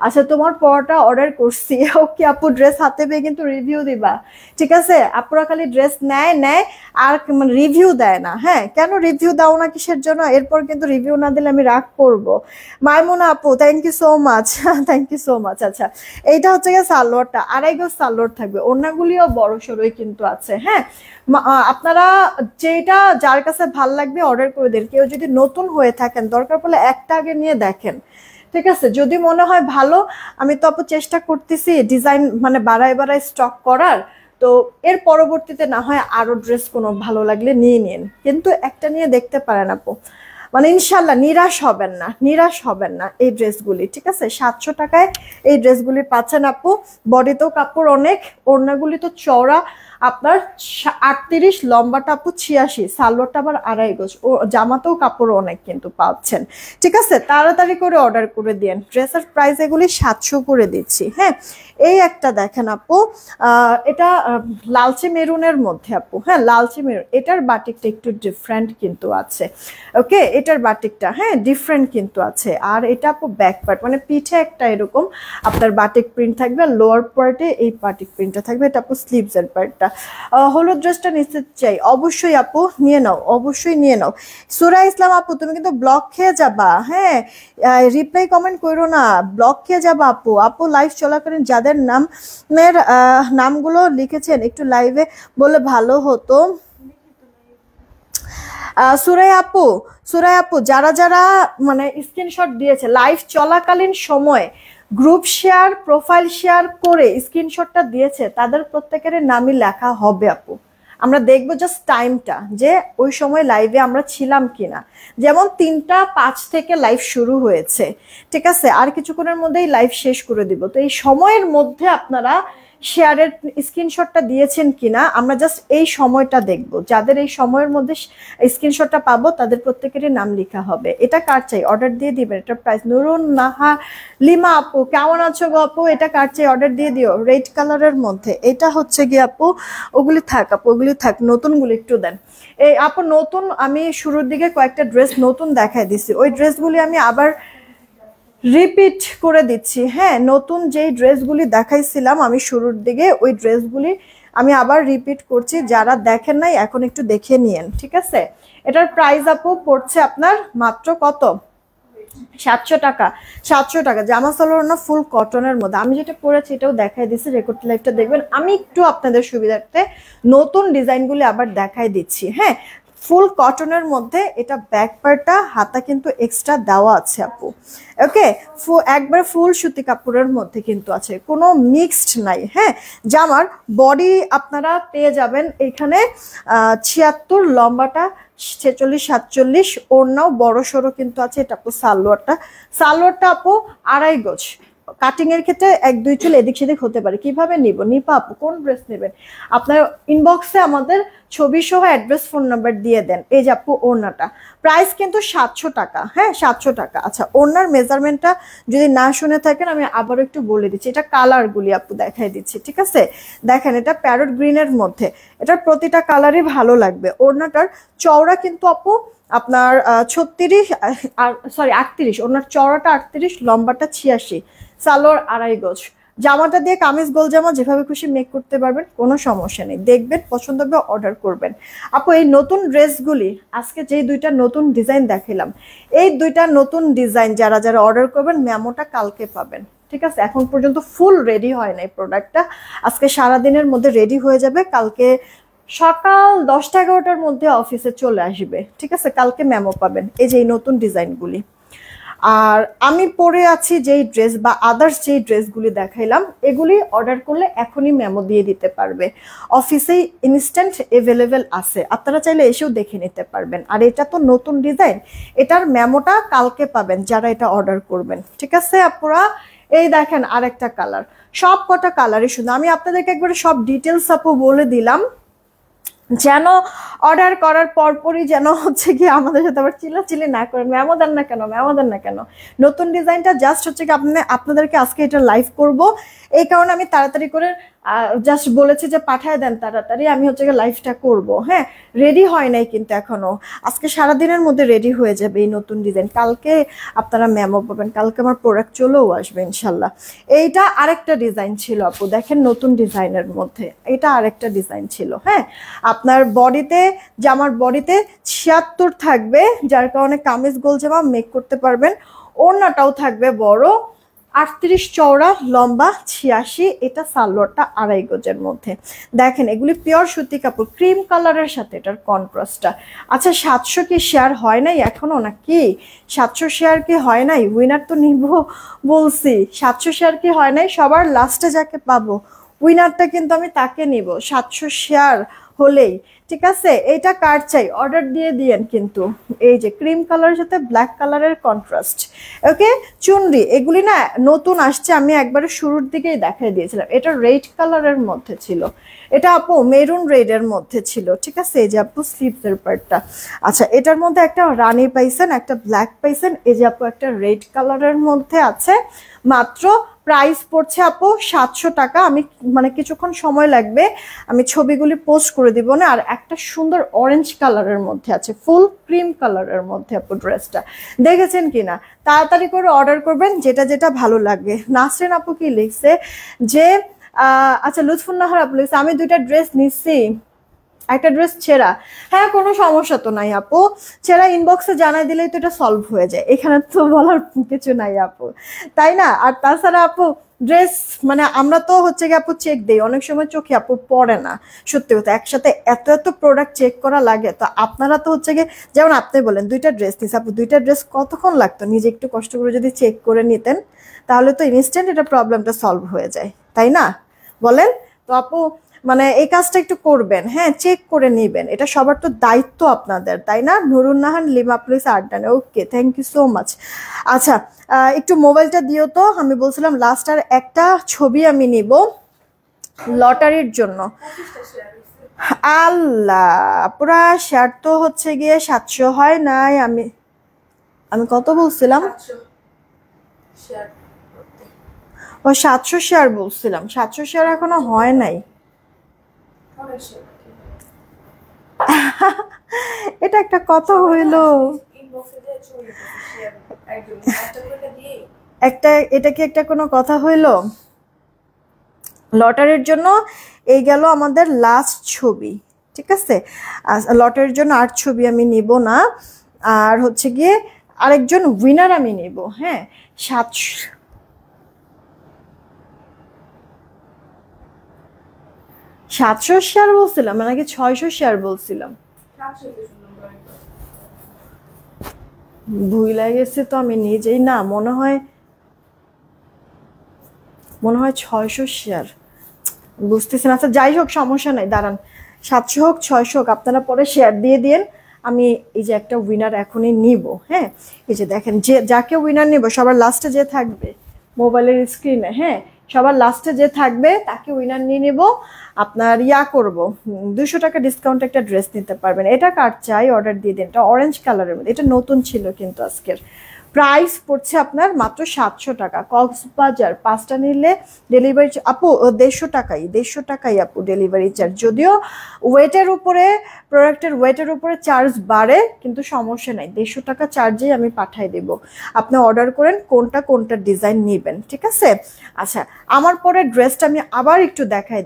আচ্ছা তোমার পরটা অর্ডার করছি, ওকে আপু ড্রেস হাতে পেয়ে কিন্তু রিভিউ দিবা, ঠিক আছে? আপুরা খালি ড্রেস নেয় নেয় আর মানে রিভিউ দেয় না। হ্যাঁ, কেন রিভিউ দাও না কিসের জন্য? এরপর কিন্তু রিভিউ না দিলে আমি রাগ করবো। মাইমুনা আপু thank you so much, thank you so much. আচ্ছা এইটা হচ্ছে গিয়ে সালোয়ারটা, আড়াই গজ সালোয়ার থাকবে, ওড়নাগুলিও বড় সড়োই কিন্তু আছে। হ্যাঁ, আপনারা যেটা যার কাছে ভাল লাগবে অর্ডার করে দেন। কেউ যদি নতুন হয়ে থাকেন দরকার পড়লে একটা আগে নিয়ে দেখেন, ঠিক আছে? যদি মনে হয় ভালো, আমি তো আপু চেষ্টা করতেছি ডিজাইন মানে বাড়ায় বাড়ায় স্টক করার, তো এর পরবর্তীতে না হয় আরো ড্রেস কোনো ভালো লাগলে নিয়ে নিন, কিন্তু একটা নিয়ে দেখতে পারেন আপু, মানে ইনশাল্লাহ নিরাশ হবেন না, নিরাশ হবেন না এই ড্রেসগুলি, ঠিক আছে? 700 টাকায় এই ড্রেসগুলি পাচ্ছেন আপু। বডিতেও কাপড় অনেক, ওড়নাগুলি তো চওড়া আপনার 38, লম্বাটা আপু 86, সালোয়ারটা আবার আড়াই গজ, ও জামাতেও কাপড় অনেক কিন্তু পাচ্ছেন, ঠিক আছে? তাড়াতাড়ি করে অর্ডার করে দিন। ড্রেসের প্রাইস এগুলি 700 করে দিচ্ছি। হ্যাঁ, এই একটা দেখেন আপু, এটা লালচে মেরুনের মধ্যে আপু, হ্যাঁ লালচে মেরুন, এটার বাটিকটা একটু ডিফারেন্ট কিন্তু আছে। ওকে, এটার বাটিকটা হ্যাঁ ডিফারেন্ট কিন্তু আছে। আর এটা আপু ব্যাক পার্ট মানে পিঠে একটা এরকম আপনার বাটিক প্রিন্ট থাকবে, আর লোয়ার পার্টে এই বাটিক প্রিন্টটা থাকবে। এটা আপু স্লিভসের পার্টটা। হলুদ ড্রেসটা নিতে চাই, অবশ্যই আপু নিয়ে নাও, অবশ্যই নিয়ে নাও। সুরা ইসলাম আপু তুমি কিন্তু ব্লক খেয়ে যাবা, হ্যাঁ রিপ্লাই কমেন্ট করো না, ব্লক খেয়ে যাবা আপু। আপু লাইভ চলাকালীন যাদের নামের নামগুলো লিখেছেন একটু লাইভে বলে ভালো হতো। সুরাই আপু, সুরাই আপু যারা যারা মানে স্ক্রিনশট দিয়েছে লাইভ চলাকালীন সময়ে গ্রুপ শেয়ার প্রোফাইল শেয়ার করে স্ক্রিনশটটা দিয়েছে, তাদের প্রত্যেকের নামই লেখা হবে আপু। আমরা দেখবো জাস্ট টাইমটা যে ওই সময় লাইভে আমরা ছিলাম কিনা। যেমন 3টা 5 থেকে লাইভ শুরু হয়েছে, ঠিক আছে? আর কিছুক্ষণের মধ্যেই লাইভ শেষ করে দিব। তো এই সময়ের মধ্যে আপনারা শেয়ারের স্ক্রিনশটটা দিয়েছেন কিনা আমরা জাস্ট এই সময়টা দেখব। যাদের এই সময়ের মধ্যে স্ক্রিনশটটা পাবো তাদের প্রত্যেকেরই নাম লেখা হবে। এটা কার চাই অর্ডার দিয়ে দিবেন। এটা প্রাইস নুরুন নাহা লিমা আপু কেমন আছো গো আপু? এটা কার চাই অর্ডার দিয়ে দিও। রেড কালারের মধ্যে এটা হচ্ছে গিয়ে আপু, ওগুলি থাক আপু, ওগুলি থাক, নতুনগুলি একটু দেন। এই আপু নতুন আমি শুরুর দিকে কয়েকটা ড্রেস নতুন দেখাই দিছি, ওই ড্রেসগুলি আমি আবার রিপিট করে দিচ্ছি। হ্যাঁ, নতুন যেই ড্রেসগুলি দেখাইছিলাম আমি শুরুর দিকে ওই ড্রেসগুলি আমি আবার রিপিট করছি। যারা দেখেন নাই এখন একটু দেখে নিয়েন, ঠিক আছে? এটার প্রাইস আপু পড়ছে আপনার মাত্র কত? 700 টাকা। 700 টাকা জামা সালোয়ার না ফুল কটনের মধ্যে। আমি যেটা পরেছি এটাও দেখাই দিচ্ছি, রেকর্ড লাইভটা দেখবেন। আমি একটু আপনাদের সুবিধার্থে নতুন ডিজাইনগুলি আবার দেখাই দিচ্ছি। হ্যাঁ, ফুল কটনের মধ্যে এটা ব্যাক পার্টটা হাতা কিন্তু এক্সট্রা দেওয়া আছে আপু। ওকে, একবার ফুল সুতি কাপড়ের মধ্যে কিন্তু আছে, কোনো মিক্সড নাই। হ্যাঁ, জামার বডি আপনারা পেয়ে যাবেন এখানে 76, লম্বাটা 46 47, ওড়নাও বড় সড়ো কিন্তু আছে। এটা আপু সালোয়ারটা, সালোয়ারটা আপু আড়াই গজ। কাটিং এর ক্ষেত্রে 1-2 চুল এদিক সেদিক হতে পারে। কিভাবে নিব? নিপা আপু কোন ড্রেস নেবেন? আপনার ইনবক্সে আমাদের ছবি সহ অ্যাড্রেস ফোন নাম্বার দিয়ে দেন। এই যে আপু ওড়নাটা প্রাইস কিন্তু 700 টাকা। হ্যাঁ 700 টাকা। আচ্ছা ওড়নার মেজারমেন্টটা যদি না শুনে থাকেন আমি আবারও একটু বলে দিচ্ছি। এটা কালারগুলি আপু দেখাই দিচ্ছি, ঠিক আছে? দেখেন এটা প্যারট গ্রিনের মধ্যে, এটার প্রতিটা কালারই ভালো লাগবে। ওড়নাটার চওড়া কিন্তু আপু আপনার 36 সরি 38, ওনার চওড়াটা 38, লম্বাটা 86, সালোয়ার আড়াই গজ। জামাটা দিয়ে কামিজ গোল জামা যেভাবে খুশি মেক করতে পারবেন, কোনো সমস্যা নেই। দেখবেন পছন্দ হবে অর্ডার করবেন। আপু এই নতুন ড্রেসগুলি আজকে যেই দুইটা নতুন ডিজাইন দেখালাম, এই দুইটা নতুন ডিজাইন যারা যারা অর্ডার করবেন মেমোটা কালকে পাবেন, ঠিক আছে? এখন পর্যন্ত ফুল রেডি হয় না এই প্রোডাক্টটা, আজকে সারাদিনের মধ্যে রেডি হয়ে যাবে, কালকে সকাল 10টা-11টার মধ্যে অফিসে চলে আসবে, ঠিক আছে? কালকে মেমো পাবেন এই যে এই নতুন ডিজাইনগুলি। আর আমি পরে আছি যেই ড্রেস বা আদার্স যেই ড্রেসগুলি দেখাইলাম, এগুলি অর্ডার করলে এখনই মেমো দিয়ে দিতে পারবে, অফিসেই ইনস্ট্যান্ট অ্যাভেলেবেল আছে, আপনারা চাইলে এসেও দেখে নিতে পারবেন। আর এটা তো নতুন ডিজাইন, এটার মেমোটা কালকে পাবেন যারা এটা অর্ডার করবেন, ঠিক আছে আপুরা? এই দেখেন আরেকটা কালার, সব কটা কালারই সুন্দর। আমি আপনাদেরকে একবারে সব ডিটেলস আপু বলে দিলাম, যেন অর্ডার করার পরপরই যেন হচ্ছে কি আমাদের সাথে আবার চিল্লাচিল্লি না করেন, মেমো দেন না কেন, মেমো দেন না কেন। নতুন ডিজাইনটা জাস্ট হচ্ছে কি আপনাদেরকে আজকে এটা লাইভ করব, এই কারণে আমি তাড়াতাড়ি করে জাস্ট বলেছি যে পাঠায় দেন তাড়াতাড়ি, আমি হচ্ছে কি লাইভটা করব। হ্যাঁ, রেডি হয় নাই কিন্তু এখনো, আজকে সারাদিনের মধ্যে রেডি হয়ে যাবে এই নতুন ডিজাইন, কালকে আপনারা মেমো পাবেন, কালকে আমার প্রোডাক্ট চলেও আসবে ইনশাল্লাহ। এইটা আরেকটা ডিজাইন ছিল আপু, দেখেন নতুন ডিজাইনের মধ্যে এটা আরেকটা ডিজাইন ছিল। হ্যাঁ, আপনার বডিতে, জামার বডিতে 76 থাকবে, যার কারণে কামিজ গোল জামা মেক করতে পারবেন। ওড়নাটাও থাকবে বড়, 38 চওড়া, লম্বা 86, এটা সালোয়ারটা 2.5 গজের মধ্যে। দেখেন এগুলি পিওর সুতি কাপড়, ক্রিম কালারের সাথে এটার কন্ট্রাস্টটা। আচ্ছা 700 কি শেয়ার হয় নাই এখনো নাকি? 700 শেয়ার কি হয় নাই? উইনার তো নিব বলছি, 700 শেয়ার কি হয় নাই? সবার লাস্টে যাকে পাবো উইনারটা কিন্তু আমি তাকে নিব 700 শেয়ার হলেই, ঠিক আছে? এইটা কার চাই অর্ডার দিয়ে দিয়েন কিন্তু। এই যে ক্রিম কালারের সাথে ব্ল্যাক কালারের কন্ট্রাস্ট, ওকে? চুনরি এগুলি না নতুন আসছে, আমি একবারে শুরুর দিকেই দেখাই দিয়েছিলাম। এটা রেড কালারের মধ্যে ছিল, এটা আপু মেরুন রেডের মধ্যে ছিল, ঠিক আছে? এই যে আপু স্লিভসের পার্টটা। আচ্ছা এটার মধ্যে একটা রানী পাইছেন, একটা ব্ল্যাক পাইছেন, এই যে আপু একটা রেড কালারের মধ্যে আছে। মাত্র প্রাইস পড়ছে আপু 700 টাকা। আমি মানে কিছুক্ষণ সময় লাগবে, আমি ছবিগুলি পোস্ট করে দিব না। আর একটা সুন্দর অরেঞ্জ কালারের মধ্যে আছে, ফুল ক্রিম কালারের মধ্যে আপু ড্রেসটা, দেখেছেন কিনা? তাড়াতাড়ি করে অর্ডার করবেন, যেটা যেটা ভালো লাগবে। নাসরিন আপু কি লিখছে যে আচ্ছা লুৎফুন্নাহার আপু লিখছে আমি 2টা ড্রেস নিচ্ছি, একটা ড্রেস ছেঁড়া। হ্যাঁ কোনো সমস্যা তো নাই আপু, ছেঁড়া ইনবক্সে জানাই দিলেই তো এটা সলভ হয়ে যায়, এখানে তো বলার কিছু নাই আপু, তাই না? আর তাছাড়া আপু ড্রেস মানে আমরা তো হচ্ছে গিয়ে আপু চেক দেই, অনেক সময় চোখে আপু পড়ে না, সত্যি কথা একসাথে এত এত প্রোডাক্ট চেক করা লাগে। তো আপনারা তো হচ্ছে গিয়ে যেমন আপনি বলেন 2টা ড্রেস নিস আপু, 2টা ড্রেস কতক্ষণ লাগতো, নিজে একটু কষ্ট করে যদি চেক করে নিতেন তাহলে তো ইনস্ট্যান্ট এটা প্রবলেমটা সলভ হয়ে যায়, তাই না বলেন? তো আপু মানে এই কাজটা একটু করবেন, হ্যাঁ চেক করে নেবেন, এটা সবার তো দায়িত্ব আপনাদের, তাই না? নুরুন্নাহান লিমা প্লিজ আড্ডানে, okay thank you so much. আচ্ছা একটু মোবাইলটা দিও তো, আমি বলছিলাম লাস্ট আর একটা ছবি আমি নিব লটারির জন্য। আল্লাহ পুরা শেয়ার তো হচ্ছে গিয়ে 700 হয় নাই, আমি আমি কত বলছিলাম? ও 700 শেয়ার বলছিলাম, 700 শেয়ার এখনো হয় নাই। এটা একটা কথা হইলো, একটা এটা কি একটা কোনো কথা হইলো? লটারির জন্য এই গেল আমাদের লাস্ট ছবি, ঠিক আছে? লটারির জন্য আর ছবি আমি নিব না, আর হচ্ছে গিয়ে আরেকজন উইনার আমি নিব। হ্যাঁ 700 শেয়ার বলছিলাম নাকি 600 শেয়ার বলছিলাম? ভুলে গেছে তো আমি নিজেই, না মনে হয় 600 শেয়ার, বুঝতেছি না। আচ্ছা যাই হোক সমস্যা নাই, দাঁড়ান 700 হোক 600 হোক আপনারা পরে শেয়ার দিয়ে দিন। আমি এই যে একটা উইনার এখনই নিব। হ্যাঁ এই যে দেখেন যে যাকে উইনার নিব সবার লাস্টে যে থাকবে মোবাইলের স্ক্রিনে, হ্যাঁ সবার লাস্টে যে থাকবে তাকে উইনার নিয়ে নিব। আপনার ইয়া করব 200 টাকা ডিসকাউন্ট একটা ড্রেস নিতে পারবেন। এটা কার চাই অর্ডার দিয়ে দিন, এটা অরেঞ্জ কালারের মধ্যে, এটা নতুন ছিল কিন্তু আজকের, প্রাইস পড়ছে আপনার মাত্র 700 টাকা। কক্সবাজার 5টা নিলে ডেলিভারি আপু 150 টাকাই আপু ডেলিভারি চার্জ। যদিও ওয়েটের উপরে, প্রোডাক্টের ওয়েটের উপরে চার্জ বাড়ে, কিন্তু সমস্যা নাই, 150 টাকা চার্জেই আমি পাঠাই দেব। আপনি অর্ডার করেন কোনটা ডিজাইন নেবেন, ঠিক আছে? আচ্ছা, আমার পরে ড্রেসটা আমি আবার একটু দেখাই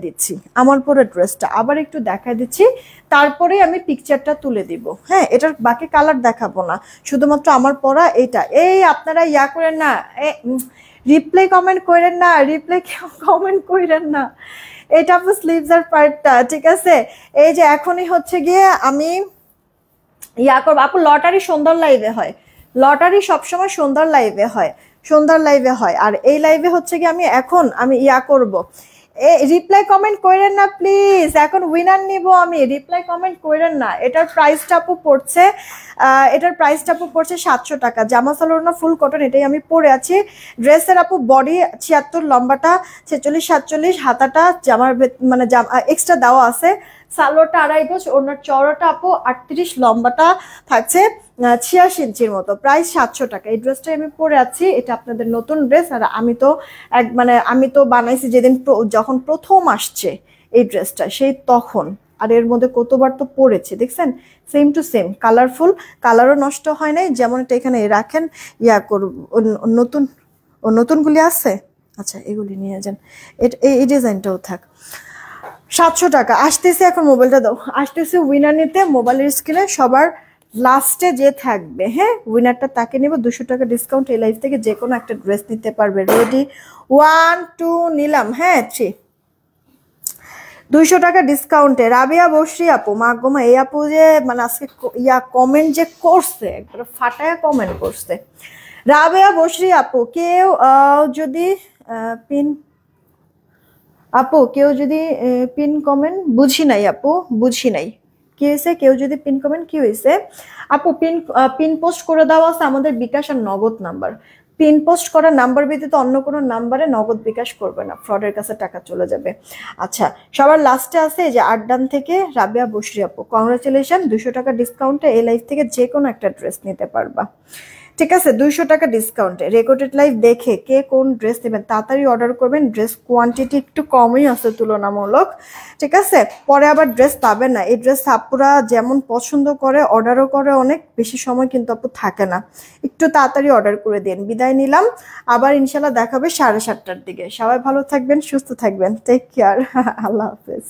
দিচ্ছি, তারপরে আমি পিকচারটা তুলে দিব। হ্যাঁ, এটার বাকি কালার দেখাবো না, শুধুমাত্র আমার পরা এইটা। এই আপনারা ইয়া করেন না, রিপ্লাই কমেন্ট করেন না, এটা আপু স্লিভস আর পার্টটা, ঠিক আছে? এই যে এখনই হচ্ছে গিয়ে আমি ইয়া করবো আপু, লটারি সুন্দর লাইভে হয়, লটারি সবসময় সুন্দর লাইভে হয়। আর এই লাইভে হচ্ছে কি আমি ইয়া করব, রিপ্লাই কমেন্ট করেন না প্লিজ, এখন উইনার নিব আমি, রিপ্লাই কমেন্ট করেন না। এটার প্রাইসটা আপু পড়ছে 700 টাকা। জামা সালোয়ার না ফুল কটন, এটাই আমি পরে আছি। ড্রেসের আপু বডি 76, লম্বাটা 46-47, হাতাটা জামার মানে এক্সট্রা দেওয়া আছে। সালোয়ারটা 2.5 গজ, ওনার চওড়াটা আপু 38, লম্বাটা থাকছে 86 ইঞ্চির মতো। প্রাইস 700 টাকা। এই ড্রেসটাই আমি পরে আছি, এটা আপনাদের নতুন ড্রেস। আর আমি তো বানাইছি যেদিন যখন প্রথম আসছে এই ড্রেসটা, সেই তখন। আর এর মধ্যে কতবার তো পরেছি, দেখছেন? সেম টু সেম, কালারফুল, কালারও নষ্ট হয় নাই। যেমন এটা এখানে রাখেন, ইয়া করব, নতুনগুলি আছে, আচ্ছা এগুলি নিয়ে যান। এই ডিজাইনটাও থাক। 700 টাকা আসতেছে। এখন মোবাইলটা দাও, আসতেছে উইনার নিতে। মোবাইলের স্ক্রিনে সবার লাস্টে যে থাকবে, হ্যাঁ, উইনারটা তাকে নেব। 200 টাকা ডিসকাউন্ট, এই লাইফ থেকে যে কোনো একটা ড্রেস নিতে পারবে। রেডি, 1 2 নিলাম, হ্যাঁ 3, 200 টাকা ডিসকাউন্টে। রাবিয়া বসরি আপু, মাগমা এই আপু যে মানে আজকে ইয়া কমেন্ট যে করছে, একবার ফাটায়া কমেন্ট করছে। রাবিয়া বসরি আপু, কেউ যদি পিন কমেন্ট, বুঝি নাই আপু, বুঝি নাই কি হয়েছে। কেউ যদি পিন কমেন্ট, কি হয়েছে আপু? পিন পোস্ট করে দেওয়া আছে আমাদের বিকাশ আর নগদ নাম্বার। পিন পোস্ট করার নাম্বার ব্যতীত অন্য কোনো নাম্বারে নগদ বিকাশ করবে না, ফ্রডের কাছে টাকা চলে যাবে। আচ্ছা, সবার লাস্টে আছে এই যে আড্ডান থেকে রাবিয়া বসরি আপু, কংগ্রাচুলেশন। 200 টাকা ডিসকাউন্টে এই লাইফ থেকে যে কোনো একটা ড্রেস নিতে পারবা, ঠিক আছে? 200 টাকা ডিসকাউন্টে। রেকর্ডেড লাইভ দেখে কে কোন ড্রেস নেবেন তাড়াতাড়ি অর্ডার করবেন। ড্রেস কোয়ান্টিটি একটু কমই আছে তুলনামূলক, ঠিক আছে? পরে আবার ড্রেস পাবেন না। এই ড্রেস আপুরা যেমন পছন্দ করে, অর্ডারও করে, অনেক বেশি সময় কিন্তু আপু থাকে না। একটু তাড়াতাড়ি অর্ডার করে দিন। বিদায় নিলাম, আবার ইনশাল্লাহ দেখাবে 7:30টার দিকে। সবাই ভালো থাকবেন, সুস্থ থাকবেন, টেক কেয়ার, আল্লাহ হাফেজ।